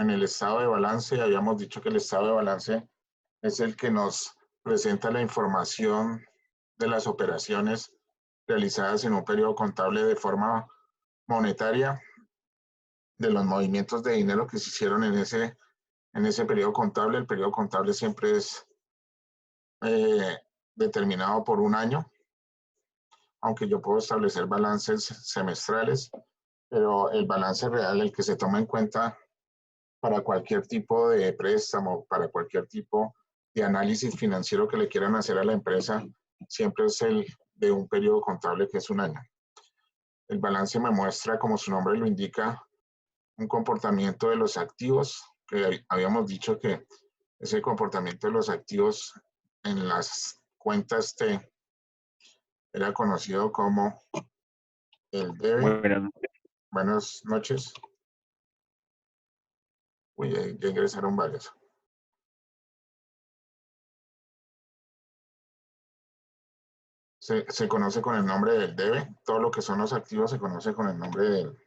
en el estado de balance, habíamos dicho que el estado de balance es el que nos presenta la información de las operaciones realizadas en un periodo contable de forma monetaria, de los movimientos de dinero que se hicieron en ese periodo contable. El periodo contable siempre es determinado por un año, aunque yo puedo establecer balances semestrales, pero el balance real, el que se toma en cuenta para cualquier tipo de préstamo, para cualquier tipo de análisis financiero que le quieran hacer a la empresa, siempre es el de un periodo contable que es un año. El balance me muestra, como su nombre lo indica, un comportamiento de los activos, que habíamos dicho que ese comportamiento de los activos en las cuentas T era conocido como el debe. Buenas. Buenas noches. Uy, ya ingresaron varios. Se conoce con el nombre del debe. Todo lo que son los activos se conoce con el nombre del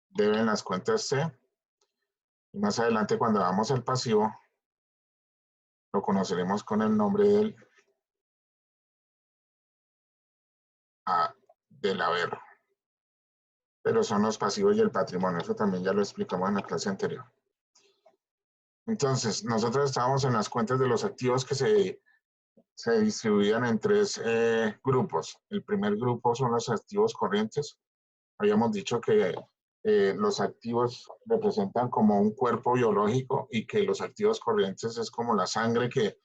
debe en las cuentas C. Y más adelante, cuando hagamos el pasivo, lo conoceremos con el nombre del haber. Pero son los pasivos y el patrimonio. Eso también ya lo explicamos en la clase anterior. Entonces, nosotros estábamos en las cuentas de los activos que se distribuían en tres grupos. El primer grupo son los activos corrientes. Habíamos dicho que los activos representan como un cuerpo biológico y que los activos corrientes es como la sangre que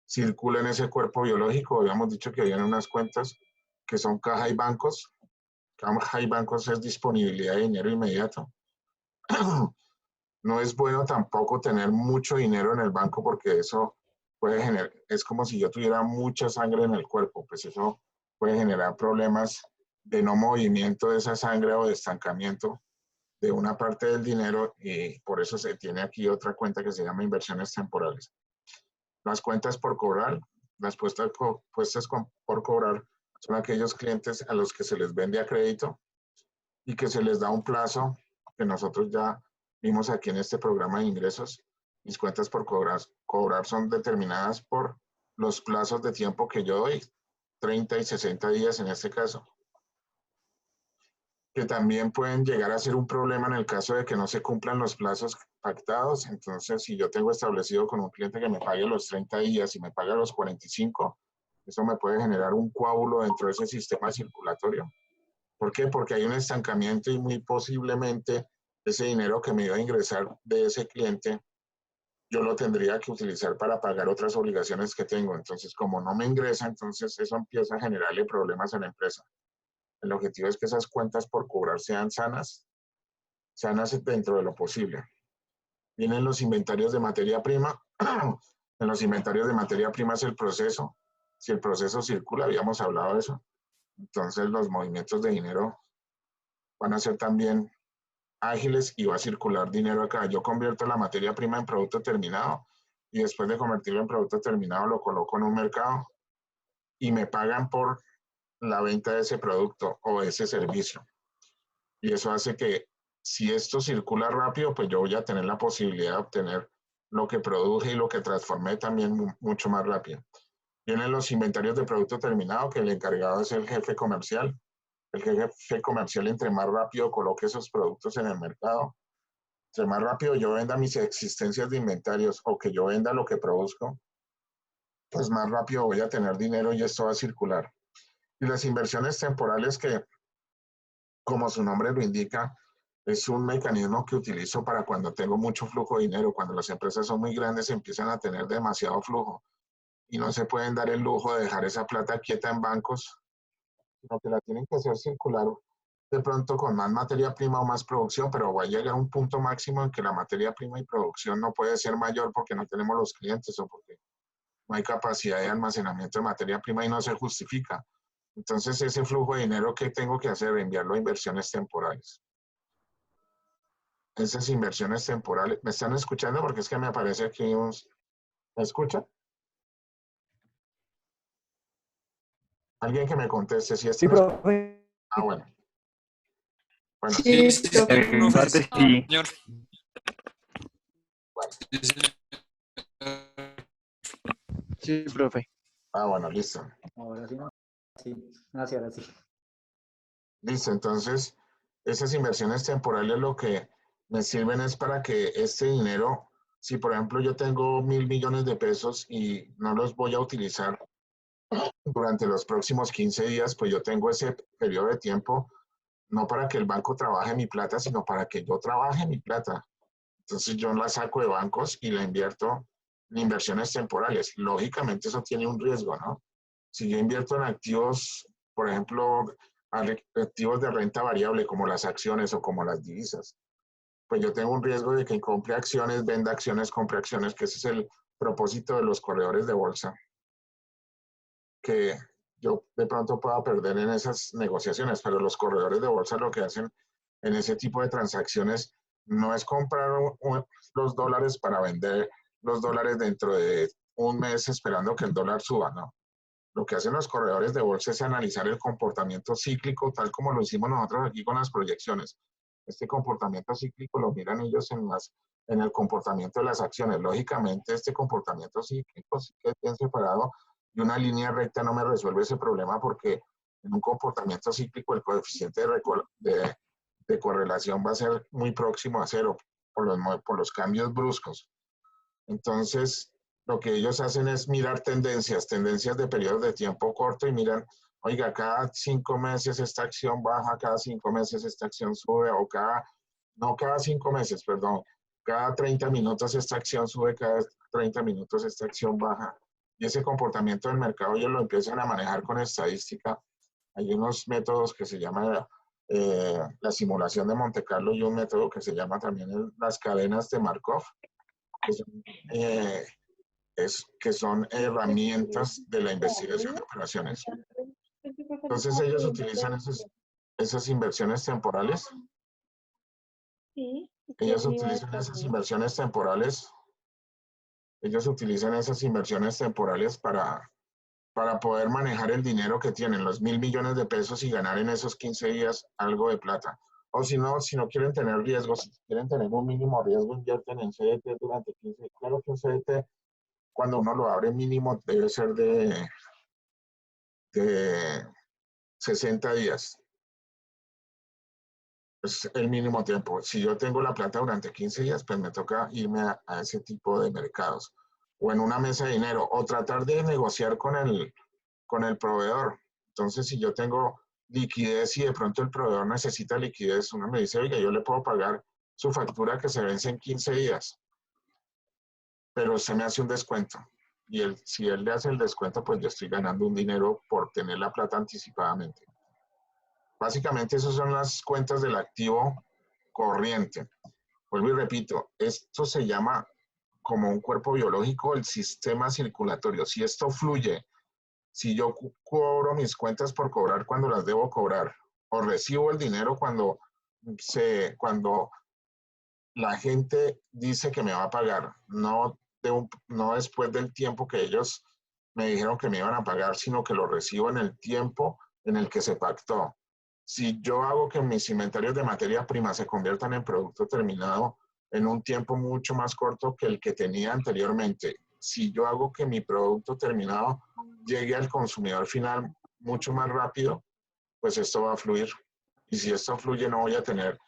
circula en ese cuerpo biológico. Habíamos dicho que habían unas cuentas que son caja y bancos. Caja y bancos es disponibilidad de dinero inmediato. No es bueno tampoco tener mucho dinero en el banco porque eso puede generar, es como si yo tuviera mucha sangre en el cuerpo, pues eso puede generar problemas de no movimiento de esa sangre o de estancamiento de una parte del dinero, y por eso se tiene aquí otra cuenta que se llama inversiones temporales. Las cuentas por cobrar, las puestas por cobrar son aquellos clientes a los que se les vende a crédito y que se les da un plazo que nosotros ya vimos aquí en este programa de ingresos. Mis cuentas por cobrar son determinadas por los plazos de tiempo que yo doy, 30 y 60 días en este caso, que también pueden llegar a ser un problema en el caso de que no se cumplan los plazos pactados. Entonces, si yo tengo establecido con un cliente que me pague los 30 días y me paga los 45, eso me puede generar un coágulo dentro de ese sistema circulatorio. ¿Por qué? Porque hay un estancamiento y muy posiblemente ese dinero que me iba a ingresar de ese cliente, yo lo tendría que utilizar para pagar otras obligaciones que tengo. Entonces, como no me ingresa, entonces eso empieza a generarle problemas a la empresa. El objetivo es que esas cuentas por cobrar sean sanas dentro de lo posible. Vienen los inventarios de materia prima. En los inventarios de materia prima es el proceso. Si el proceso circula, habíamos hablado de eso. Entonces los movimientos de dinero van a ser también ágiles y va a circular dinero acá. Yo convierto la materia prima en producto terminado y después de convertirlo en producto terminado lo coloco en un mercado y me pagan por la venta de ese producto o ese servicio. Y eso hace que si esto circula rápido, pues yo voy a tener la posibilidad de obtener lo que produje y lo que transformé también mucho más rápido. Vienen los inventarios de producto terminado, que el encargado es el jefe comercial. El jefe comercial, entre más rápido coloque esos productos en el mercado, entre más rápido yo venda mis existencias de inventarios o que yo venda lo que produzco, pues más rápido voy a tener dinero y esto va a circular. Y las inversiones temporales, que como su nombre lo indica, es un mecanismo que utilizo para cuando tengo mucho flujo de dinero. Cuando las empresas son muy grandes empiezan a tener demasiado flujo y no se pueden dar el lujo de dejar esa plata quieta en bancos, sino que la tienen que hacer circular de pronto con más materia prima o más producción, pero va a llegar a un punto máximo en que la materia prima y producción no puede ser mayor porque no tenemos los clientes o porque no hay capacidad de almacenamiento de materia prima y no se justifica. Entonces, ese flujo de dinero que tengo que hacer, enviarlo a inversiones temporales. Esas inversiones temporales, ¿me están escuchando? Porque es que me aparece aquí un... ¿Me escucha? Alguien que me conteste si Sí, están escuchando. profe. Ah, bueno. Bueno, Sí, Sí, profe. En parte sí. señor. Sí, señor. Sí, profe. Ah, bueno, listo. Ahora sí, no. Sí, así, ahora sí. Listo, entonces esas inversiones temporales lo que me sirven es para que este dinero, si por ejemplo yo tengo 1.000 millones de pesos y no los voy a utilizar durante los próximos 15 días, pues yo tengo ese periodo de tiempo no para que el banco trabaje mi plata, sino para que yo trabaje mi plata. Entonces yo la saco de bancos y la invierto en inversiones temporales. Lógicamente eso tiene un riesgo, ¿no? Si yo invierto en activos, por ejemplo, activos de renta variable como las acciones o como las divisas, pues yo tengo un riesgo de que compre acciones, venda acciones, compre acciones, que ese es el propósito de los corredores de bolsa, que yo de pronto pueda perder en esas negociaciones, pero los corredores de bolsa lo que hacen en ese tipo de transacciones no es comprar los dólares para vender los dólares dentro de un mes esperando que el dólar suba, ¿no? Lo que hacen los corredores de bolsa es analizar el comportamiento cíclico, tal como lo hicimos nosotros aquí con las proyecciones. Este comportamiento cíclico lo miran ellos en el comportamiento de las acciones. Lógicamente, este comportamiento cíclico sí que es bien separado y una línea recta no me resuelve ese problema porque en un comportamiento cíclico el coeficiente de correlación va a ser muy próximo a cero por los cambios bruscos. Entonces, lo que ellos hacen es mirar tendencias de periodos de tiempo corto y miran, oiga, cada 5 meses esta acción baja, cada 5 meses esta acción sube, o no cada 5 meses, perdón, cada 30 minutos esta acción sube, cada 30 minutos esta acción baja. Y ese comportamiento del mercado ellos lo empiezan a manejar con estadística. Hay unos métodos que se llaman la simulación de Monte Carlo y un método que se llama también las cadenas de Markov, que son eh, que son herramientas de la investigación de operaciones. Entonces ellos utilizan esas inversiones temporales. Ellos utilizan esas inversiones temporales. Ellos utilizan esas inversiones temporales para poder manejar el dinero que tienen, los 1.000 millones de pesos y ganar en esos 15 días algo de plata. O si no quieren tener riesgos, si quieren tener un mínimo riesgo, invierten en CDT durante 15. Claro que un CDT, cuando uno lo abre mínimo, debe ser de 60 días. Es el mínimo tiempo. Si yo tengo la plata durante 15 días, pues me toca irme a ese tipo de mercados. O en una mesa de dinero, o tratar de negociar con el proveedor. Entonces, si yo tengo liquidez y de pronto el proveedor necesita liquidez, uno me dice, oiga, yo le puedo pagar su factura que se vence en 15 días, pero usted me hace un descuento. Y si él le hace el descuento, pues yo estoy ganando un dinero por tener la plata anticipadamente. Básicamente, esas son las cuentas del activo corriente. Vuelvo y repito, esto se llama como un cuerpo biológico el sistema circulatorio. Si esto fluye, si yo cobro mis cuentas por cobrar cuando las debo cobrar, o recibo el dinero cuando la gente dice que me va a pagar, no después del tiempo que ellos me dijeron que me iban a pagar, sino que lo recibo en el tiempo en el que se pactó. Si yo hago que mis inventarios de materia prima se conviertan en producto terminado en un tiempo mucho más corto que el que tenía anteriormente, si yo hago que mi producto terminado llegue al consumidor final mucho más rápido, pues esto va a fluir. Y si esto fluye, no voy a tener.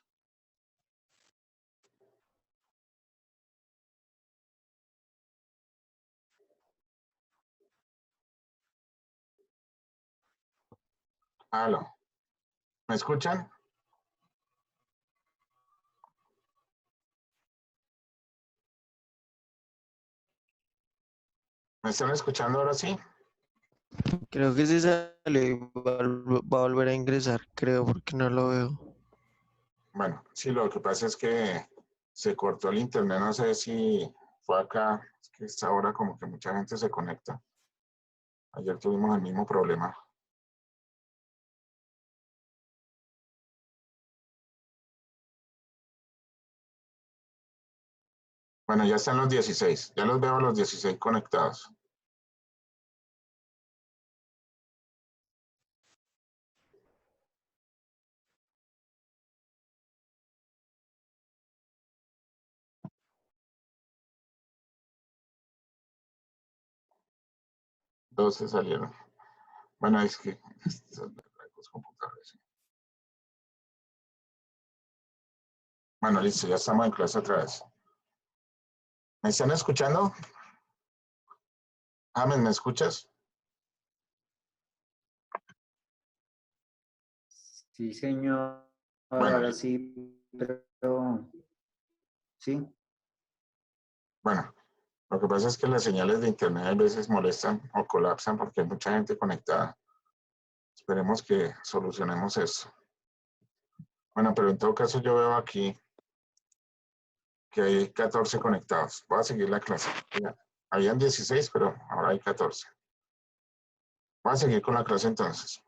Aló, ¿me escuchan? ¿Me están escuchando ahora sí? Creo que se salió y va a volver a ingresar, creo, porque no lo veo. Bueno, sí, lo que pasa es que se cortó el internet, no sé si fue acá, es que esta hora como que mucha gente se conecta. Ayer tuvimos el mismo problema. Bueno, ya están los 16, ya los veo a los 16 conectados. 12 salieron. Bueno, es que los computadores. Bueno, listo, ya estamos en clase otra vez. ¿Me están escuchando? Amen, ¿me escuchas? Sí, señor. Bueno, Ahora sí, pero sí. bueno, lo que pasa es que las señales de internet a veces molestan o colapsan porque hay mucha gente conectada. Esperemos que solucionemos eso. Bueno, pero en todo caso yo veo aquí que hay 14 conectados. Voy a seguir la clase. Habían 16, pero ahora hay 14. Voy a seguir con la clase entonces.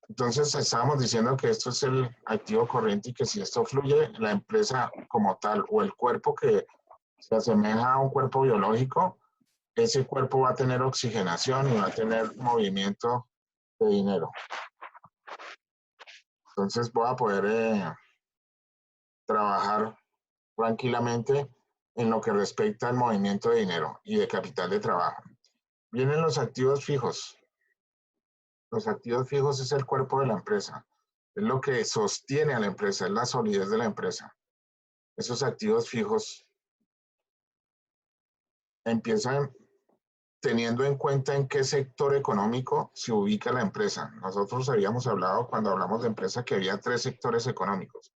Entonces estábamos diciendo que esto es el activo corriente y que si esto fluye, la empresa como tal o el cuerpo que se asemeja a un cuerpo biológico, ese cuerpo va a tener oxigenación y va a tener movimiento de dinero. Entonces voy a poder trabajar tranquilamente en lo que respecta al movimiento de dinero y de capital de trabajo. Vienen los activos fijos. Los activos fijos es el cuerpo de la empresa. Es lo que sostiene a la empresa, es la solidez de la empresa. Esos activos fijos empiezan teniendo en cuenta en qué sector económico se ubica la empresa. Nosotros habíamos hablado cuando hablamos de empresa que había 3 sectores económicos.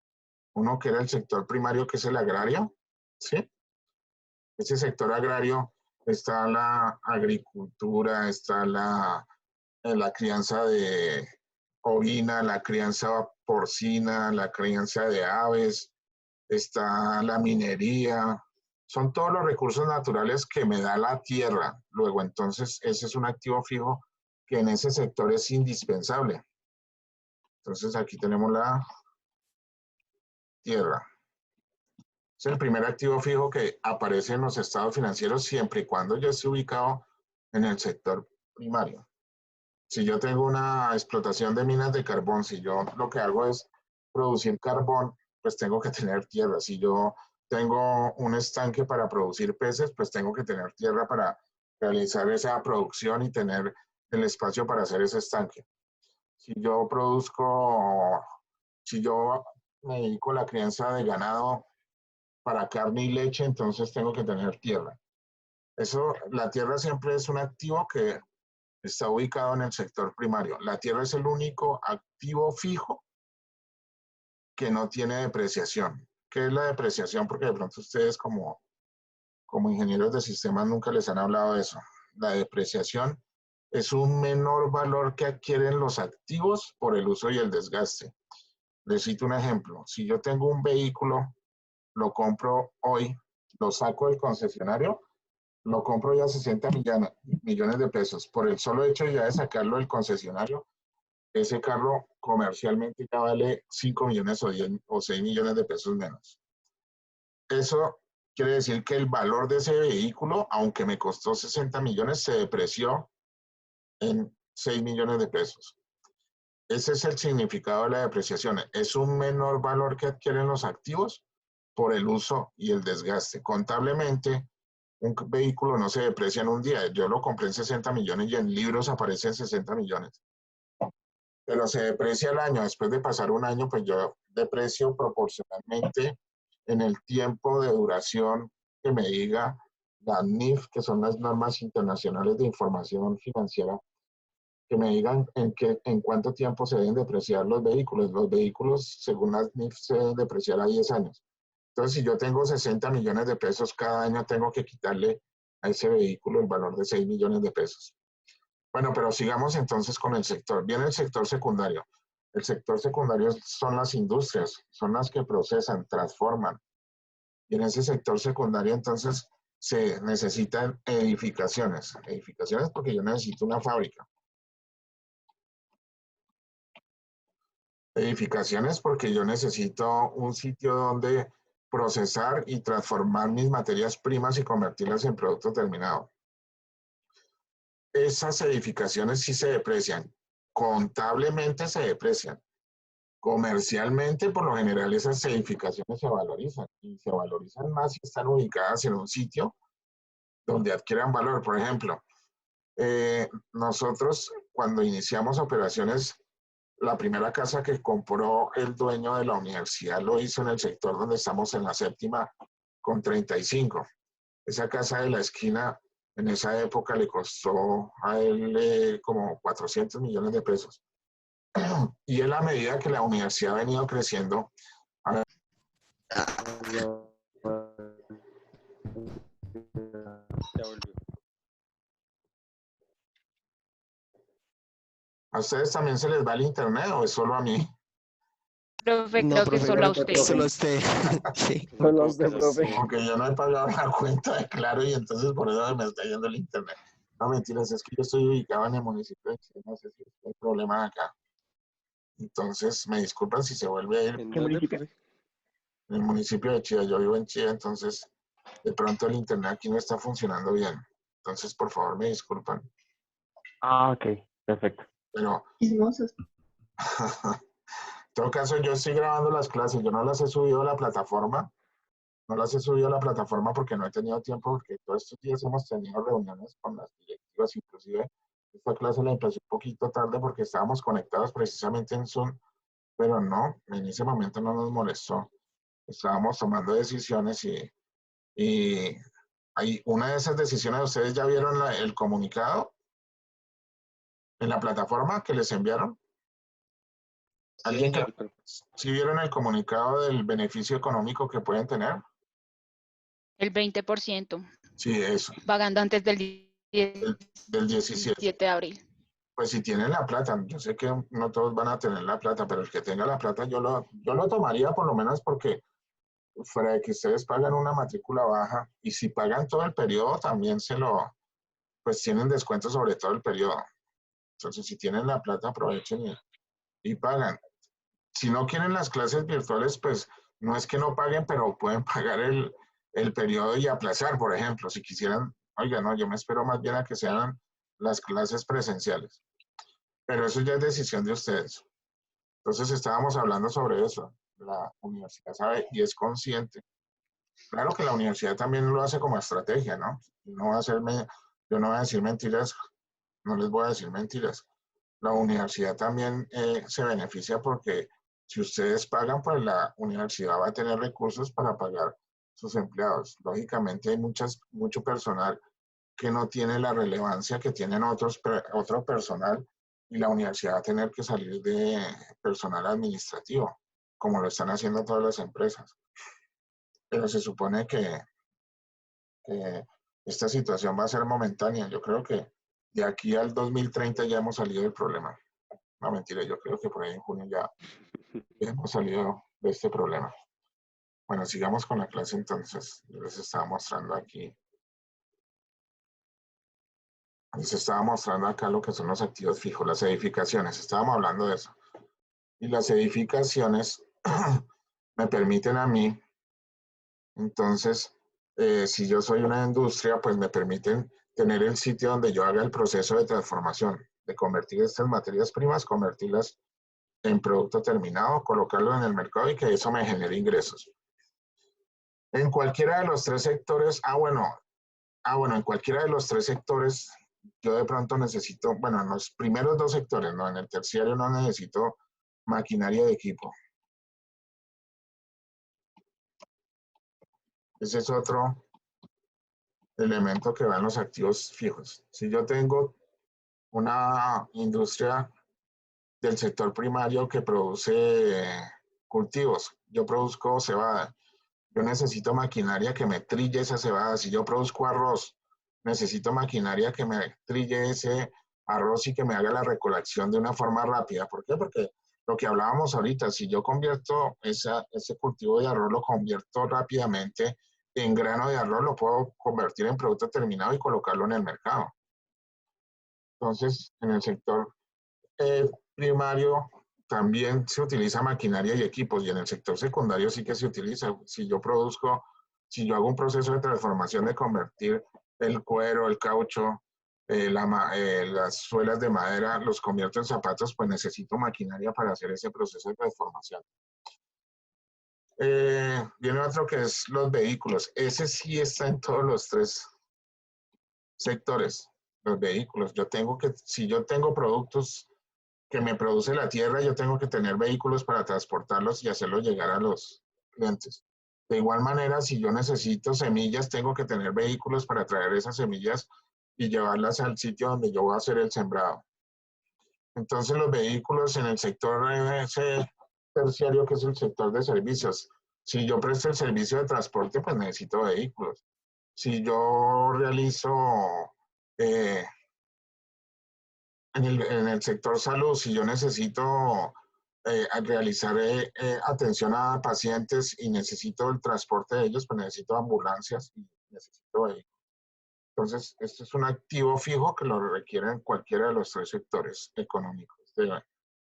Uno que era el sector primario, que es el agrario, ¿sí? Ese sector agrario está la agricultura, está la crianza de ovina, la crianza porcina, la crianza de aves, está la minería, son todos los recursos naturales que me da la tierra. Luego, entonces, ese es un activo fijo que en ese sector es indispensable. Entonces, aquí tenemos la tierra. Es el primer activo fijo que aparece en los estados financieros siempre y cuando yo esté ubicado en el sector primario. Si yo tengo una explotación de minas de carbón, si yo lo que hago es producir carbón, pues tengo que tener tierra. Si yo tengo un estanque para producir peces, pues tengo que tener tierra para realizar esa producción y tener el espacio para hacer ese estanque. Si yo produzco, si yo me dedico a la crianza de ganado para carne y leche, entonces tengo que tener tierra. Eso, la tierra siempre es un activo que está ubicado en el sector primario. La tierra es el único activo fijo que no tiene depreciación. ¿Qué es la depreciación? Porque de pronto ustedes como ingenieros de sistemas nunca les han hablado de eso. La depreciación es un menor valor que adquieren los activos por el uso y el desgaste. Les cito un ejemplo. Si yo tengo un vehículo, lo compro hoy, lo saco del concesionario, lo compro ya a 60 millones de pesos. Por el solo hecho ya de sacarlo del concesionario, ese carro comercialmente ya vale 5 millones o 10 o 6 millones de pesos menos. Eso quiere decir que el valor de ese vehículo, aunque me costó 60 millones, se depreció en 6 millones de pesos. Ese es el significado de la depreciación. Es un menor valor que adquieren los activos por el uso y el desgaste. Contablemente, un vehículo no se deprecia en un día. Yo lo compré en 60 millones y en libros aparecen 60 millones. Pero se deprecia al año. Después de pasar un año, pues yo deprecio proporcionalmente en el tiempo de duración que me diga la NIF, que son las normas internacionales de información financiera, que me digan en cuánto tiempo se deben depreciar los vehículos. Los vehículos, según las NIF, se deben depreciar a 10 años. Entonces, si yo tengo 60 millones de pesos cada año, tengo que quitarle a ese vehículo el valor de 6 millones de pesos. Bueno, pero sigamos entonces con el sector. Viene el sector secundario. El sector secundario son las industrias, son las que procesan, transforman. Y en ese sector secundario entonces se necesitan edificaciones. Edificaciones porque yo necesito una fábrica. Edificaciones porque yo necesito un sitio donde procesar y transformar mis materias primas y convertirlas en producto terminado. Esas edificaciones sí se deprecian. Contablemente se deprecian. Comercialmente, por lo general, esas edificaciones se valorizan y se valorizan más si están ubicadas en un sitio donde adquieran valor. Por ejemplo, Nosotros, cuando iniciamos operaciones, la primera casa que compró el dueño de la universidad lo hizo en el sector donde estamos en la séptima con 35. Esa casa de la esquina en esa época le costó a él como 400 millones de pesos. Y en la medida que la universidad ha venido creciendo, Ya volvió. ¿a ustedes también se les va el internet o es solo a mí? Profe, No, creo que profe, solo a usted. solo a usted. Sí. Como Solo que usted, solo profe. sí. Porque yo no he pagado la cuenta de Claro y entonces por eso me está yendo el internet. No, mentiras, es que yo estoy ubicado en el municipio de Chile, no sé si hay problema acá. Entonces, me disculpan si se vuelve a ir ¿En ¿Qué dónde, municipio? profe? en el municipio de Chía. Yo vivo en Chía, entonces de pronto el internet aquí no está funcionando bien. Entonces, por favor, me disculpan. Ah, ok, perfecto. Pero, Chismosos. en todo caso, yo estoy grabando las clases. Yo no las he subido a la plataforma. No las he subido a la plataforma porque no he tenido tiempo, porque todos estos días hemos tenido reuniones con las directivas, inclusive esta clase la empecé un poquito tarde porque estábamos conectados precisamente en Zoom, pero no, en ese momento no nos molestó. Estábamos tomando decisiones y hay una de esas decisiones, ¿ustedes ya vieron el comunicado en la plataforma que les enviaron? ¿Alguien que sí vieron el comunicado del beneficio económico que pueden tener? El 20%, Sí, eso, pagando antes del del 17. 17 de abril. Pues si tienen la plata, yo sé que no todos van a tener la plata, pero el que tenga la plata yo lo tomaría por lo menos porque fuera de que ustedes pagan una matrícula baja y si pagan todo el periodo también pues tienen descuento sobre todo el periodo. Entonces si tienen la plata aprovechen y pagan. Si no quieren las clases virtuales, pues no es que no paguen, pero pueden pagar el periodo y aplazar, por ejemplo, si quisieran, oiga, no, yo me espero más bien a que sean las clases presenciales. Pero eso ya es decisión de ustedes. Entonces estábamos hablando sobre eso. La universidad sabe y es consciente. Claro que la universidad también lo hace como estrategia, ¿no? No va a hacerme, yo no voy a decir mentiras, no les voy a decir mentiras. La universidad también se beneficia porque si ustedes pagan, pues la universidad va a tener recursos para pagar sus empleados. Lógicamente hay mucho personal que no tiene la relevancia que tienen otro personal y la universidad va a tener que salir de personal administrativo, como lo están haciendo todas las empresas. Pero se supone que esta situación va a ser momentánea. Yo creo que de aquí al 2030 ya hemos salido del problema. No, mentira, yo creo que por ahí en junio ya hemos salido de este problema. Bueno, sigamos con la clase entonces. Yo les estaba mostrando aquí. Les estaba mostrando acá lo que son los activos fijos, las edificaciones. Estábamos hablando de eso. Y las edificaciones me permiten a mí, entonces, si yo soy una industria, pues me permiten tener el sitio donde yo haga el proceso de transformación, de convertir estas materias primas, convertirlas en producto terminado, colocarlo en el mercado y que eso me genere ingresos. En cualquiera de los tres sectores, en cualquiera de los tres sectores, yo de pronto necesito, bueno, en los primeros dos sectores, no, en el terciario no necesito maquinaria de equipo. Ese es otro elemento que va en los activos fijos. Si yo tengo una industria del sector primario que produce cultivos, yo produzco cebada, yo necesito maquinaria que me trille esa cebada. Si yo produzco arroz, necesito maquinaria que me trille ese arroz y que me haga la recolección de una forma rápida. ¿Por qué? Porque lo que hablábamos ahorita, si yo convierto ese cultivo de arroz, lo convierto rápidamente en grano de arroz, lo puedo convertir en producto terminado y colocarlo en el mercado. Entonces, en el sector primario también se utiliza maquinaria y equipos y en el sector secundario sí que se utiliza. Si yo hago un proceso de transformación de convertir el cuero, el caucho, las suelas de madera, los convierto en zapatos, pues necesito maquinaria para hacer ese proceso de transformación. Viene otro que es los vehículos. Ese sí está en todos los tres sectores. los vehículos. Si yo tengo productos que me produce la tierra, yo tengo que tener vehículos para transportarlos y hacerlos llegar a los clientes. De igual manera, si yo necesito semillas, tengo que tener vehículos para traer esas semillas y llevarlas al sitio donde yo voy a hacer el sembrado. Entonces, los vehículos en el sector ese terciario, que es el sector de servicios, si yo presto el servicio de transporte, pues necesito vehículos. Si yo realizo en el sector salud, si yo necesito realizar atención a pacientes y necesito el transporte de ellos, pues necesito ambulancias y necesito vehículos. Entonces, esto es un activo fijo que lo requieren cualquiera de los tres sectores económicos de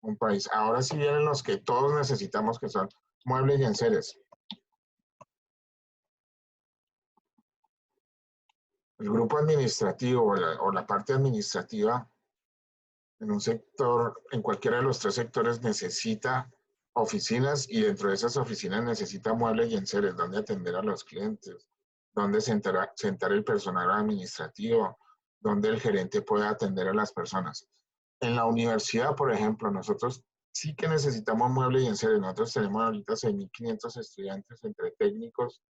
un país. Ahora sí vienen los que todos necesitamos, que son muebles y enseres. El grupo administrativo o la parte administrativa en un sector, en cualquiera de los tres sectores, necesita oficinas y dentro de esas oficinas necesita muebles y enseres donde atender a los clientes, donde sentar el personal administrativo, donde el gerente pueda atender a las personas. En la universidad, por ejemplo, nosotros sí que necesitamos muebles y enseres. Nosotros tenemos ahorita 6.500 estudiantes entre técnicos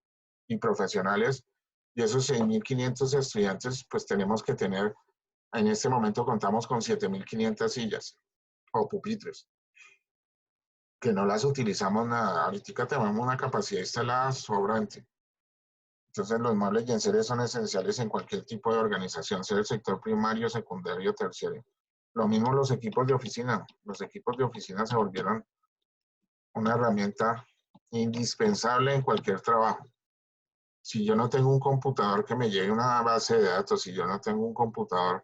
y profesionales, y esos 6.500 estudiantes, pues tenemos que tener, en este momento contamos con 7.500 sillas o pupitres, que no las utilizamos nada. Ahorita tenemos una capacidad instalada sobrante. Entonces, los muebles y enseres son esenciales en cualquier tipo de organización, sea el sector primario, secundario, terciario. Lo mismo los equipos de oficina. Los equipos de oficina se volvieron una herramienta indispensable en cualquier trabajo. Si yo no tengo un computador que me lleve una base de datos, si yo no tengo un computador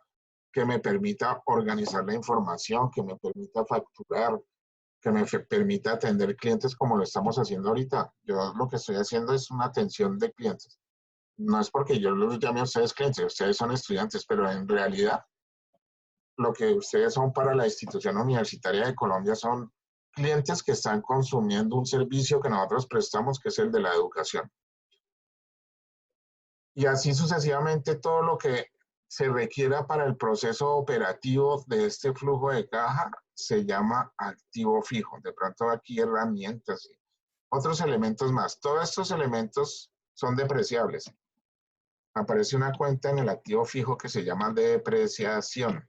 que me permita organizar la información, que me permita facturar, que me permita atender clientes como lo estamos haciendo ahorita. Yo lo que estoy haciendo es una atención de clientes. No es porque yo los llame a ustedes clientes, ustedes son estudiantes, pero en realidad lo que ustedes son para la institución universitaria de Colombia son clientes que están consumiendo un servicio que nosotros prestamos, que es el de la educación. Y así sucesivamente todo lo que se requiera para el proceso operativo de este flujo de caja se llama activo fijo. De pronto aquí herramientas y otros elementos más. Todos estos elementos son depreciables. Aparece una cuenta en el activo fijo que se llama depreciación.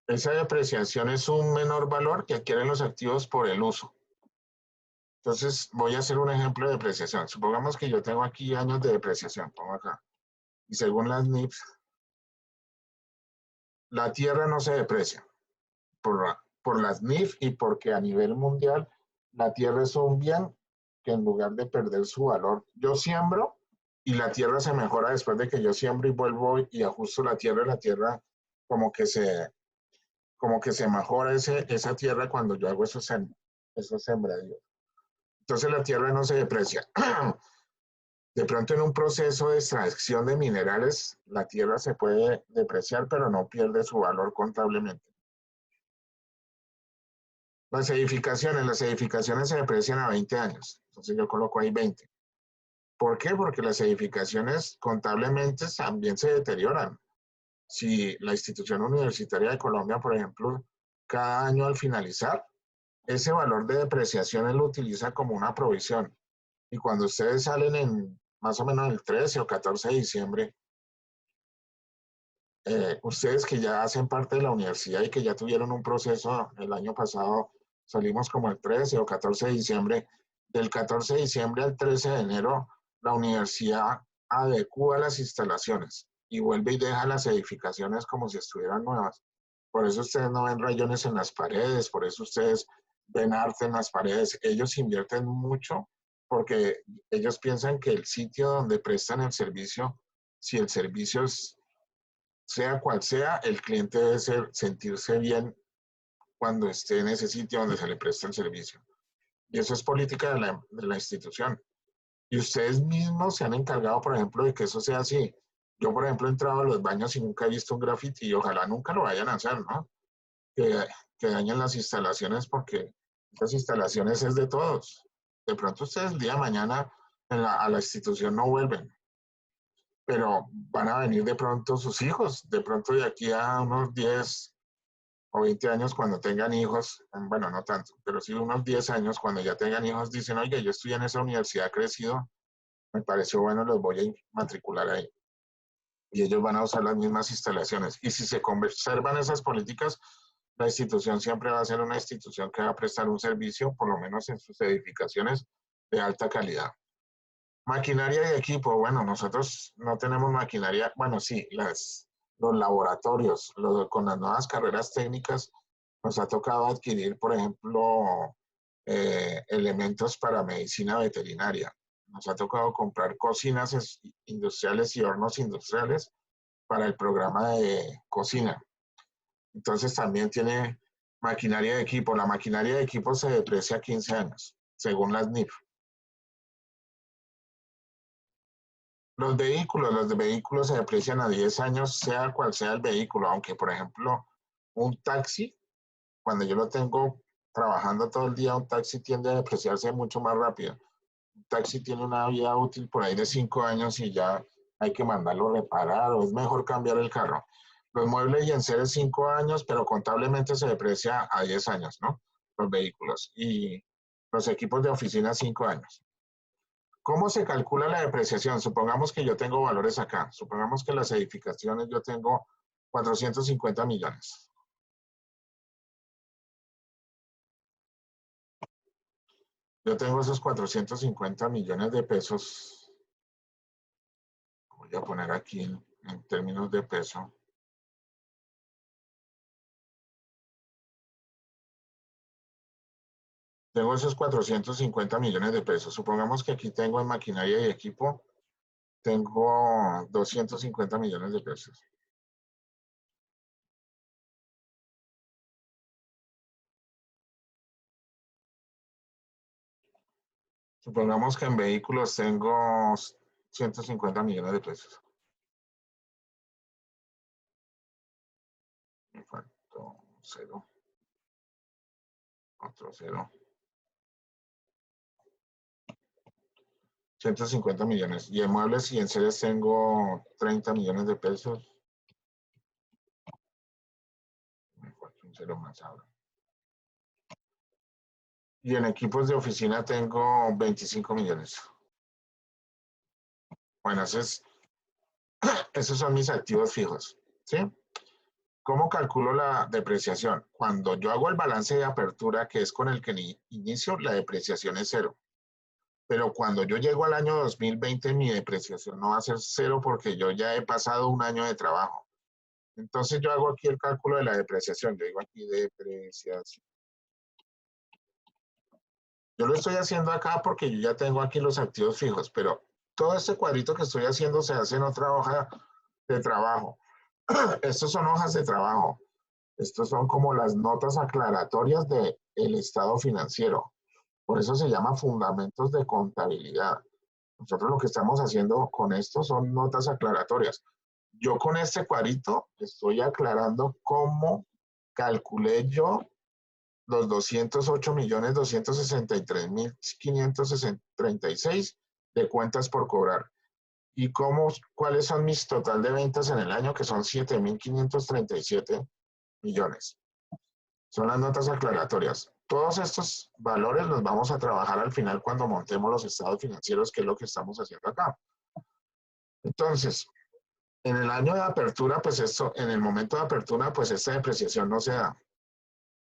Esa depreciación es un menor valor que adquieren los activos por el uso. Entonces, voy a hacer un ejemplo de depreciación. Supongamos que yo tengo aquí años de depreciación, pongo acá. Y según las NIFs, la tierra no se deprecia por las NIF y porque a nivel mundial la tierra es un bien que en lugar de perder su valor, yo siembro y la tierra se mejora después de que yo siembro y vuelvo y ajusto la tierra como que se mejora esa tierra cuando yo hago esos sembradíos. Entonces la tierra no se deprecia. De pronto en un proceso de extracción de minerales, la tierra se puede depreciar, pero no pierde su valor contablemente. Las edificaciones se deprecian a 20 años. Entonces yo coloco ahí 20. ¿Por qué? Porque las edificaciones contablemente también se deterioran. Si la institución universitaria de Colombia, por ejemplo, cada año al finalizar, ese valor de depreciación él lo utiliza como una provisión. Y cuando ustedes salen en más o menos el 13 o 14 de diciembre, ustedes que ya hacen parte de la universidad y que ya tuvieron un proceso el año pasado, salimos como el 13 o 14 de diciembre, del 14 de diciembre al 13 de enero, la universidad adecúa las instalaciones y vuelve y deja las edificaciones como si estuvieran nuevas. Por eso ustedes no ven rayones en las paredes, por eso ustedes ven arte en las paredes. Ellos invierten mucho porque ellos piensan que el sitio donde prestan el servicio, si el servicio sea cual sea, el cliente debe sentirse bien cuando esté en ese sitio donde se le presta el servicio. Y eso es política de la institución. Y ustedes mismos se han encargado, por ejemplo, de que eso sea así. Yo, por ejemplo, he entrado a los baños y nunca he visto un graffiti y ojalá nunca lo vayan a hacer, ¿no? Que dañen las instalaciones porque las instalaciones es de todos. De pronto ustedes el día de mañana a la institución no vuelven. pero van a venir de pronto sus hijos, de pronto de aquí a unos 10 o 20 años cuando tengan hijos, bueno, no tanto, pero sí unos 10 años cuando ya tengan hijos, dicen, oye, yo estudié en esa universidad, crecido, me pareció bueno, los voy a matricular ahí. Y ellos van a usar las mismas instalaciones. Y si se conservan esas políticas, la institución siempre va a ser una institución que va a prestar un servicio, por lo menos en sus edificaciones, de alta calidad. Maquinaria y equipo, bueno, nosotros no tenemos maquinaria, bueno, sí, los laboratorios, con las nuevas carreras técnicas, nos ha tocado adquirir, por ejemplo, elementos para medicina veterinaria. Nos ha tocado comprar cocinas industriales y hornos industriales para el programa de cocina. Entonces también tiene maquinaria de equipo. La maquinaria de equipo se deprecia a 15 años, según las NIF. Los de vehículos se deprecian a 10 años, sea cual sea el vehículo, aunque por ejemplo un taxi, cuando yo lo tengo trabajando todo el día, un taxi tiende a depreciarse mucho más rápido. Un taxi tiene una vida útil por ahí de 5 años y ya hay que mandarlo reparar o es mejor cambiar el carro. Los muebles y enseres 5 años, pero contablemente se deprecia a 10 años, ¿no? Los vehículos. Y los equipos de oficina 5 años. ¿Cómo se calcula la depreciación? Supongamos que yo tengo valores acá. Supongamos que las edificaciones yo tengo 450 millones. Yo tengo esos 450 millones de pesos. Voy a poner aquí en términos de peso. Tengo esos 450 millones de pesos. Supongamos que aquí tengo en maquinaria y equipo, tengo 250 millones de pesos. Supongamos que en vehículos tengo 150 millones de pesos. Me faltó un cero. Otro cero. 150 millones. Y en muebles y en seres tengo 30 millones de pesos. Me falta un cero más ahora. Y en equipos de oficina tengo 25 millones. Bueno, esos son mis activos fijos. ¿Sí? ¿Cómo calculo la depreciación? Cuando yo hago el balance de apertura, que es con el que inicio, la depreciación es cero. Pero cuando yo llego al año 2020, mi depreciación no va a ser cero porque yo ya he pasado un año de trabajo. Entonces yo hago aquí el cálculo de la depreciación. Yo digo aquí depreciación. Yo lo estoy haciendo acá porque yo ya tengo aquí los activos fijos, pero todo este cuadrito que estoy haciendo se hace en otra hoja de trabajo. Estos son hojas de trabajo. Estos son como las notas aclaratorias del estado financiero. Por eso se llama fundamentos de contabilidad. Nosotros lo que estamos haciendo con esto son notas aclaratorias. Yo con este cuadrito estoy aclarando cómo calculé yo los 208.263.536 de cuentas por cobrar. Y cuáles son mis total de ventas en el año, que son 7.537 millones. Son las notas aclaratorias. Todos estos valores los vamos a trabajar al final cuando montemos los estados financieros, que es lo que estamos haciendo acá. Entonces, en el año de apertura, pues en el momento de apertura, pues esta depreciación no se da.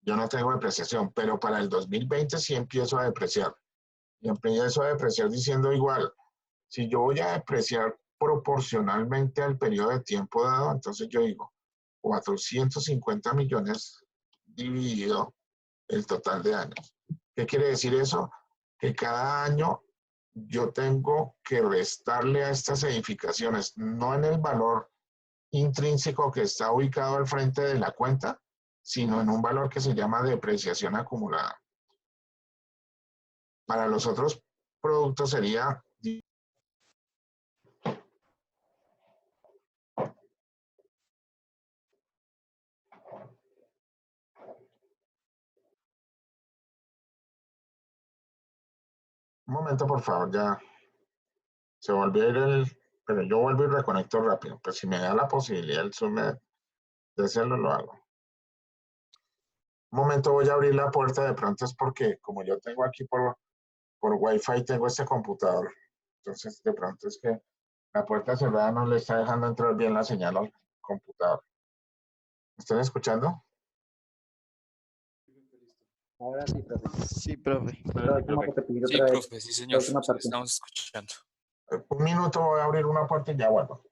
Yo no tengo depreciación, pero para el 2020 sí empiezo a depreciar. Y empiezo a depreciar diciendo igual, si yo voy a depreciar proporcionalmente al periodo de tiempo dado, entonces yo digo 450 millones dividido el total de años. ¿Qué quiere decir eso? Que cada año yo tengo que restarle a estas edificaciones, no en el valor intrínseco que está ubicado al frente de la cuenta, sino en un valor que se llama depreciación acumulada. Para los otros productos sería... Un momento, por favor, ya se volvió a ir pero yo vuelvo y reconecto rápido. Pues si me da la posibilidad el Zoom de hacerlo, lo hago. Un momento, voy a abrir la puerta, de pronto es porque como yo tengo aquí por Wi-Fi, tengo este computador. Entonces, de pronto es que la puerta cerrada no le está dejando entrar bien la señal al computador. ¿Me están escuchando? Ahora sí, profe. Sí, profe. Pero vamos a repetir Sí, otra vez profe, sí, la señor. última Sí, parte. estamos escuchando. Un minuto, voy a abrir una puerta y ya vuelvo.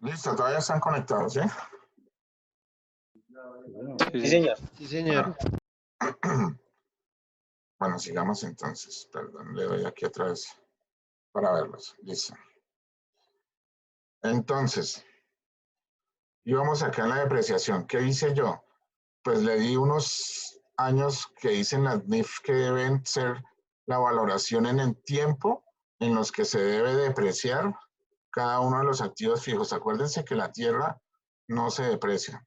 Listo, todavía están conectados, ¿sí? Sí, señor. Sí, señor. Bueno, sigamos entonces. Perdón, le doy aquí otra vez para verlos. Listo. Entonces, íbamos acá en la depreciación. ¿Qué hice yo? Pues le di unos años que dicen las NIF que deben ser la valoración en el tiempo en los que se debe depreciar cada uno de los activos fijos. Acuérdense que la tierra no se deprecia,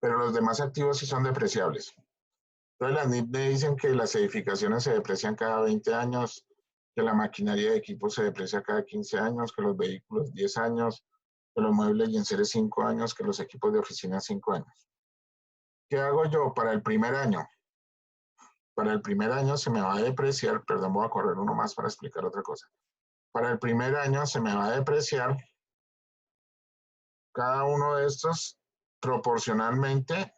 pero los demás activos sí son depreciables. Entonces las NIF me dicen que las edificaciones se deprecian cada 20 años, que la maquinaria de equipo se deprecia cada 15 años, que los vehículos 10 años, que los muebles y enseres 5 años, que los equipos de oficina 5 años. ¿Qué hago yo para el primer año? Para el primer año se me va a depreciar, perdón, voy a correr uno más para explicar otra cosa. Para el primer año se me va a depreciar cada uno de estos proporcionalmente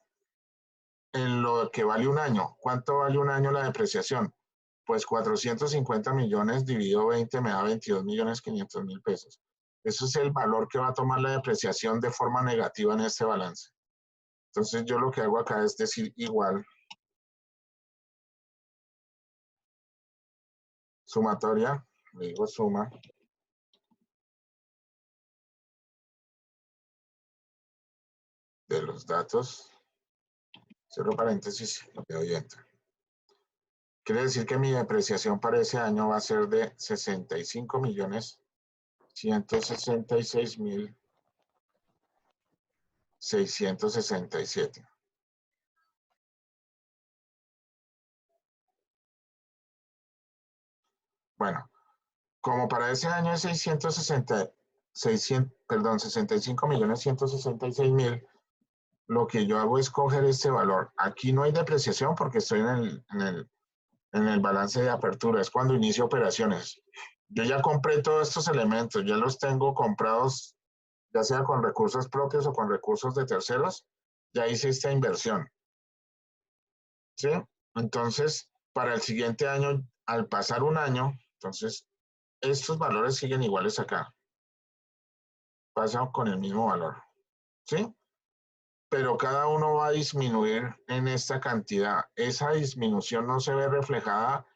en lo que vale un año. ¿Cuánto vale un año la depreciación? Pues 450 millones dividido 20 me da 22.500.000 pesos. Eso es el valor que va a tomar la depreciación de forma negativa en este balance. Entonces yo lo que hago acá es decir igual sumatoria, le digo suma de los datos, cierro paréntesis y le doy enter. Quiere decir que mi depreciación para ese año va a ser de 65.166.667. Bueno, como para ese año es 65.166.000, lo que yo hago es coger este valor. Aquí no hay depreciación porque estoy en el balance de apertura, es cuando inicio operaciones. Yo ya compré todos estos elementos, ya los tengo comprados, ya sea con recursos propios o con recursos de terceros, ya hice esta inversión. ¿Sí? Entonces, para el siguiente año, al pasar un año, entonces, estos valores siguen iguales acá. Pasan con el mismo valor. ¿Sí? Pero cada uno va a disminuir en esta cantidad. Esa disminución no se ve reflejada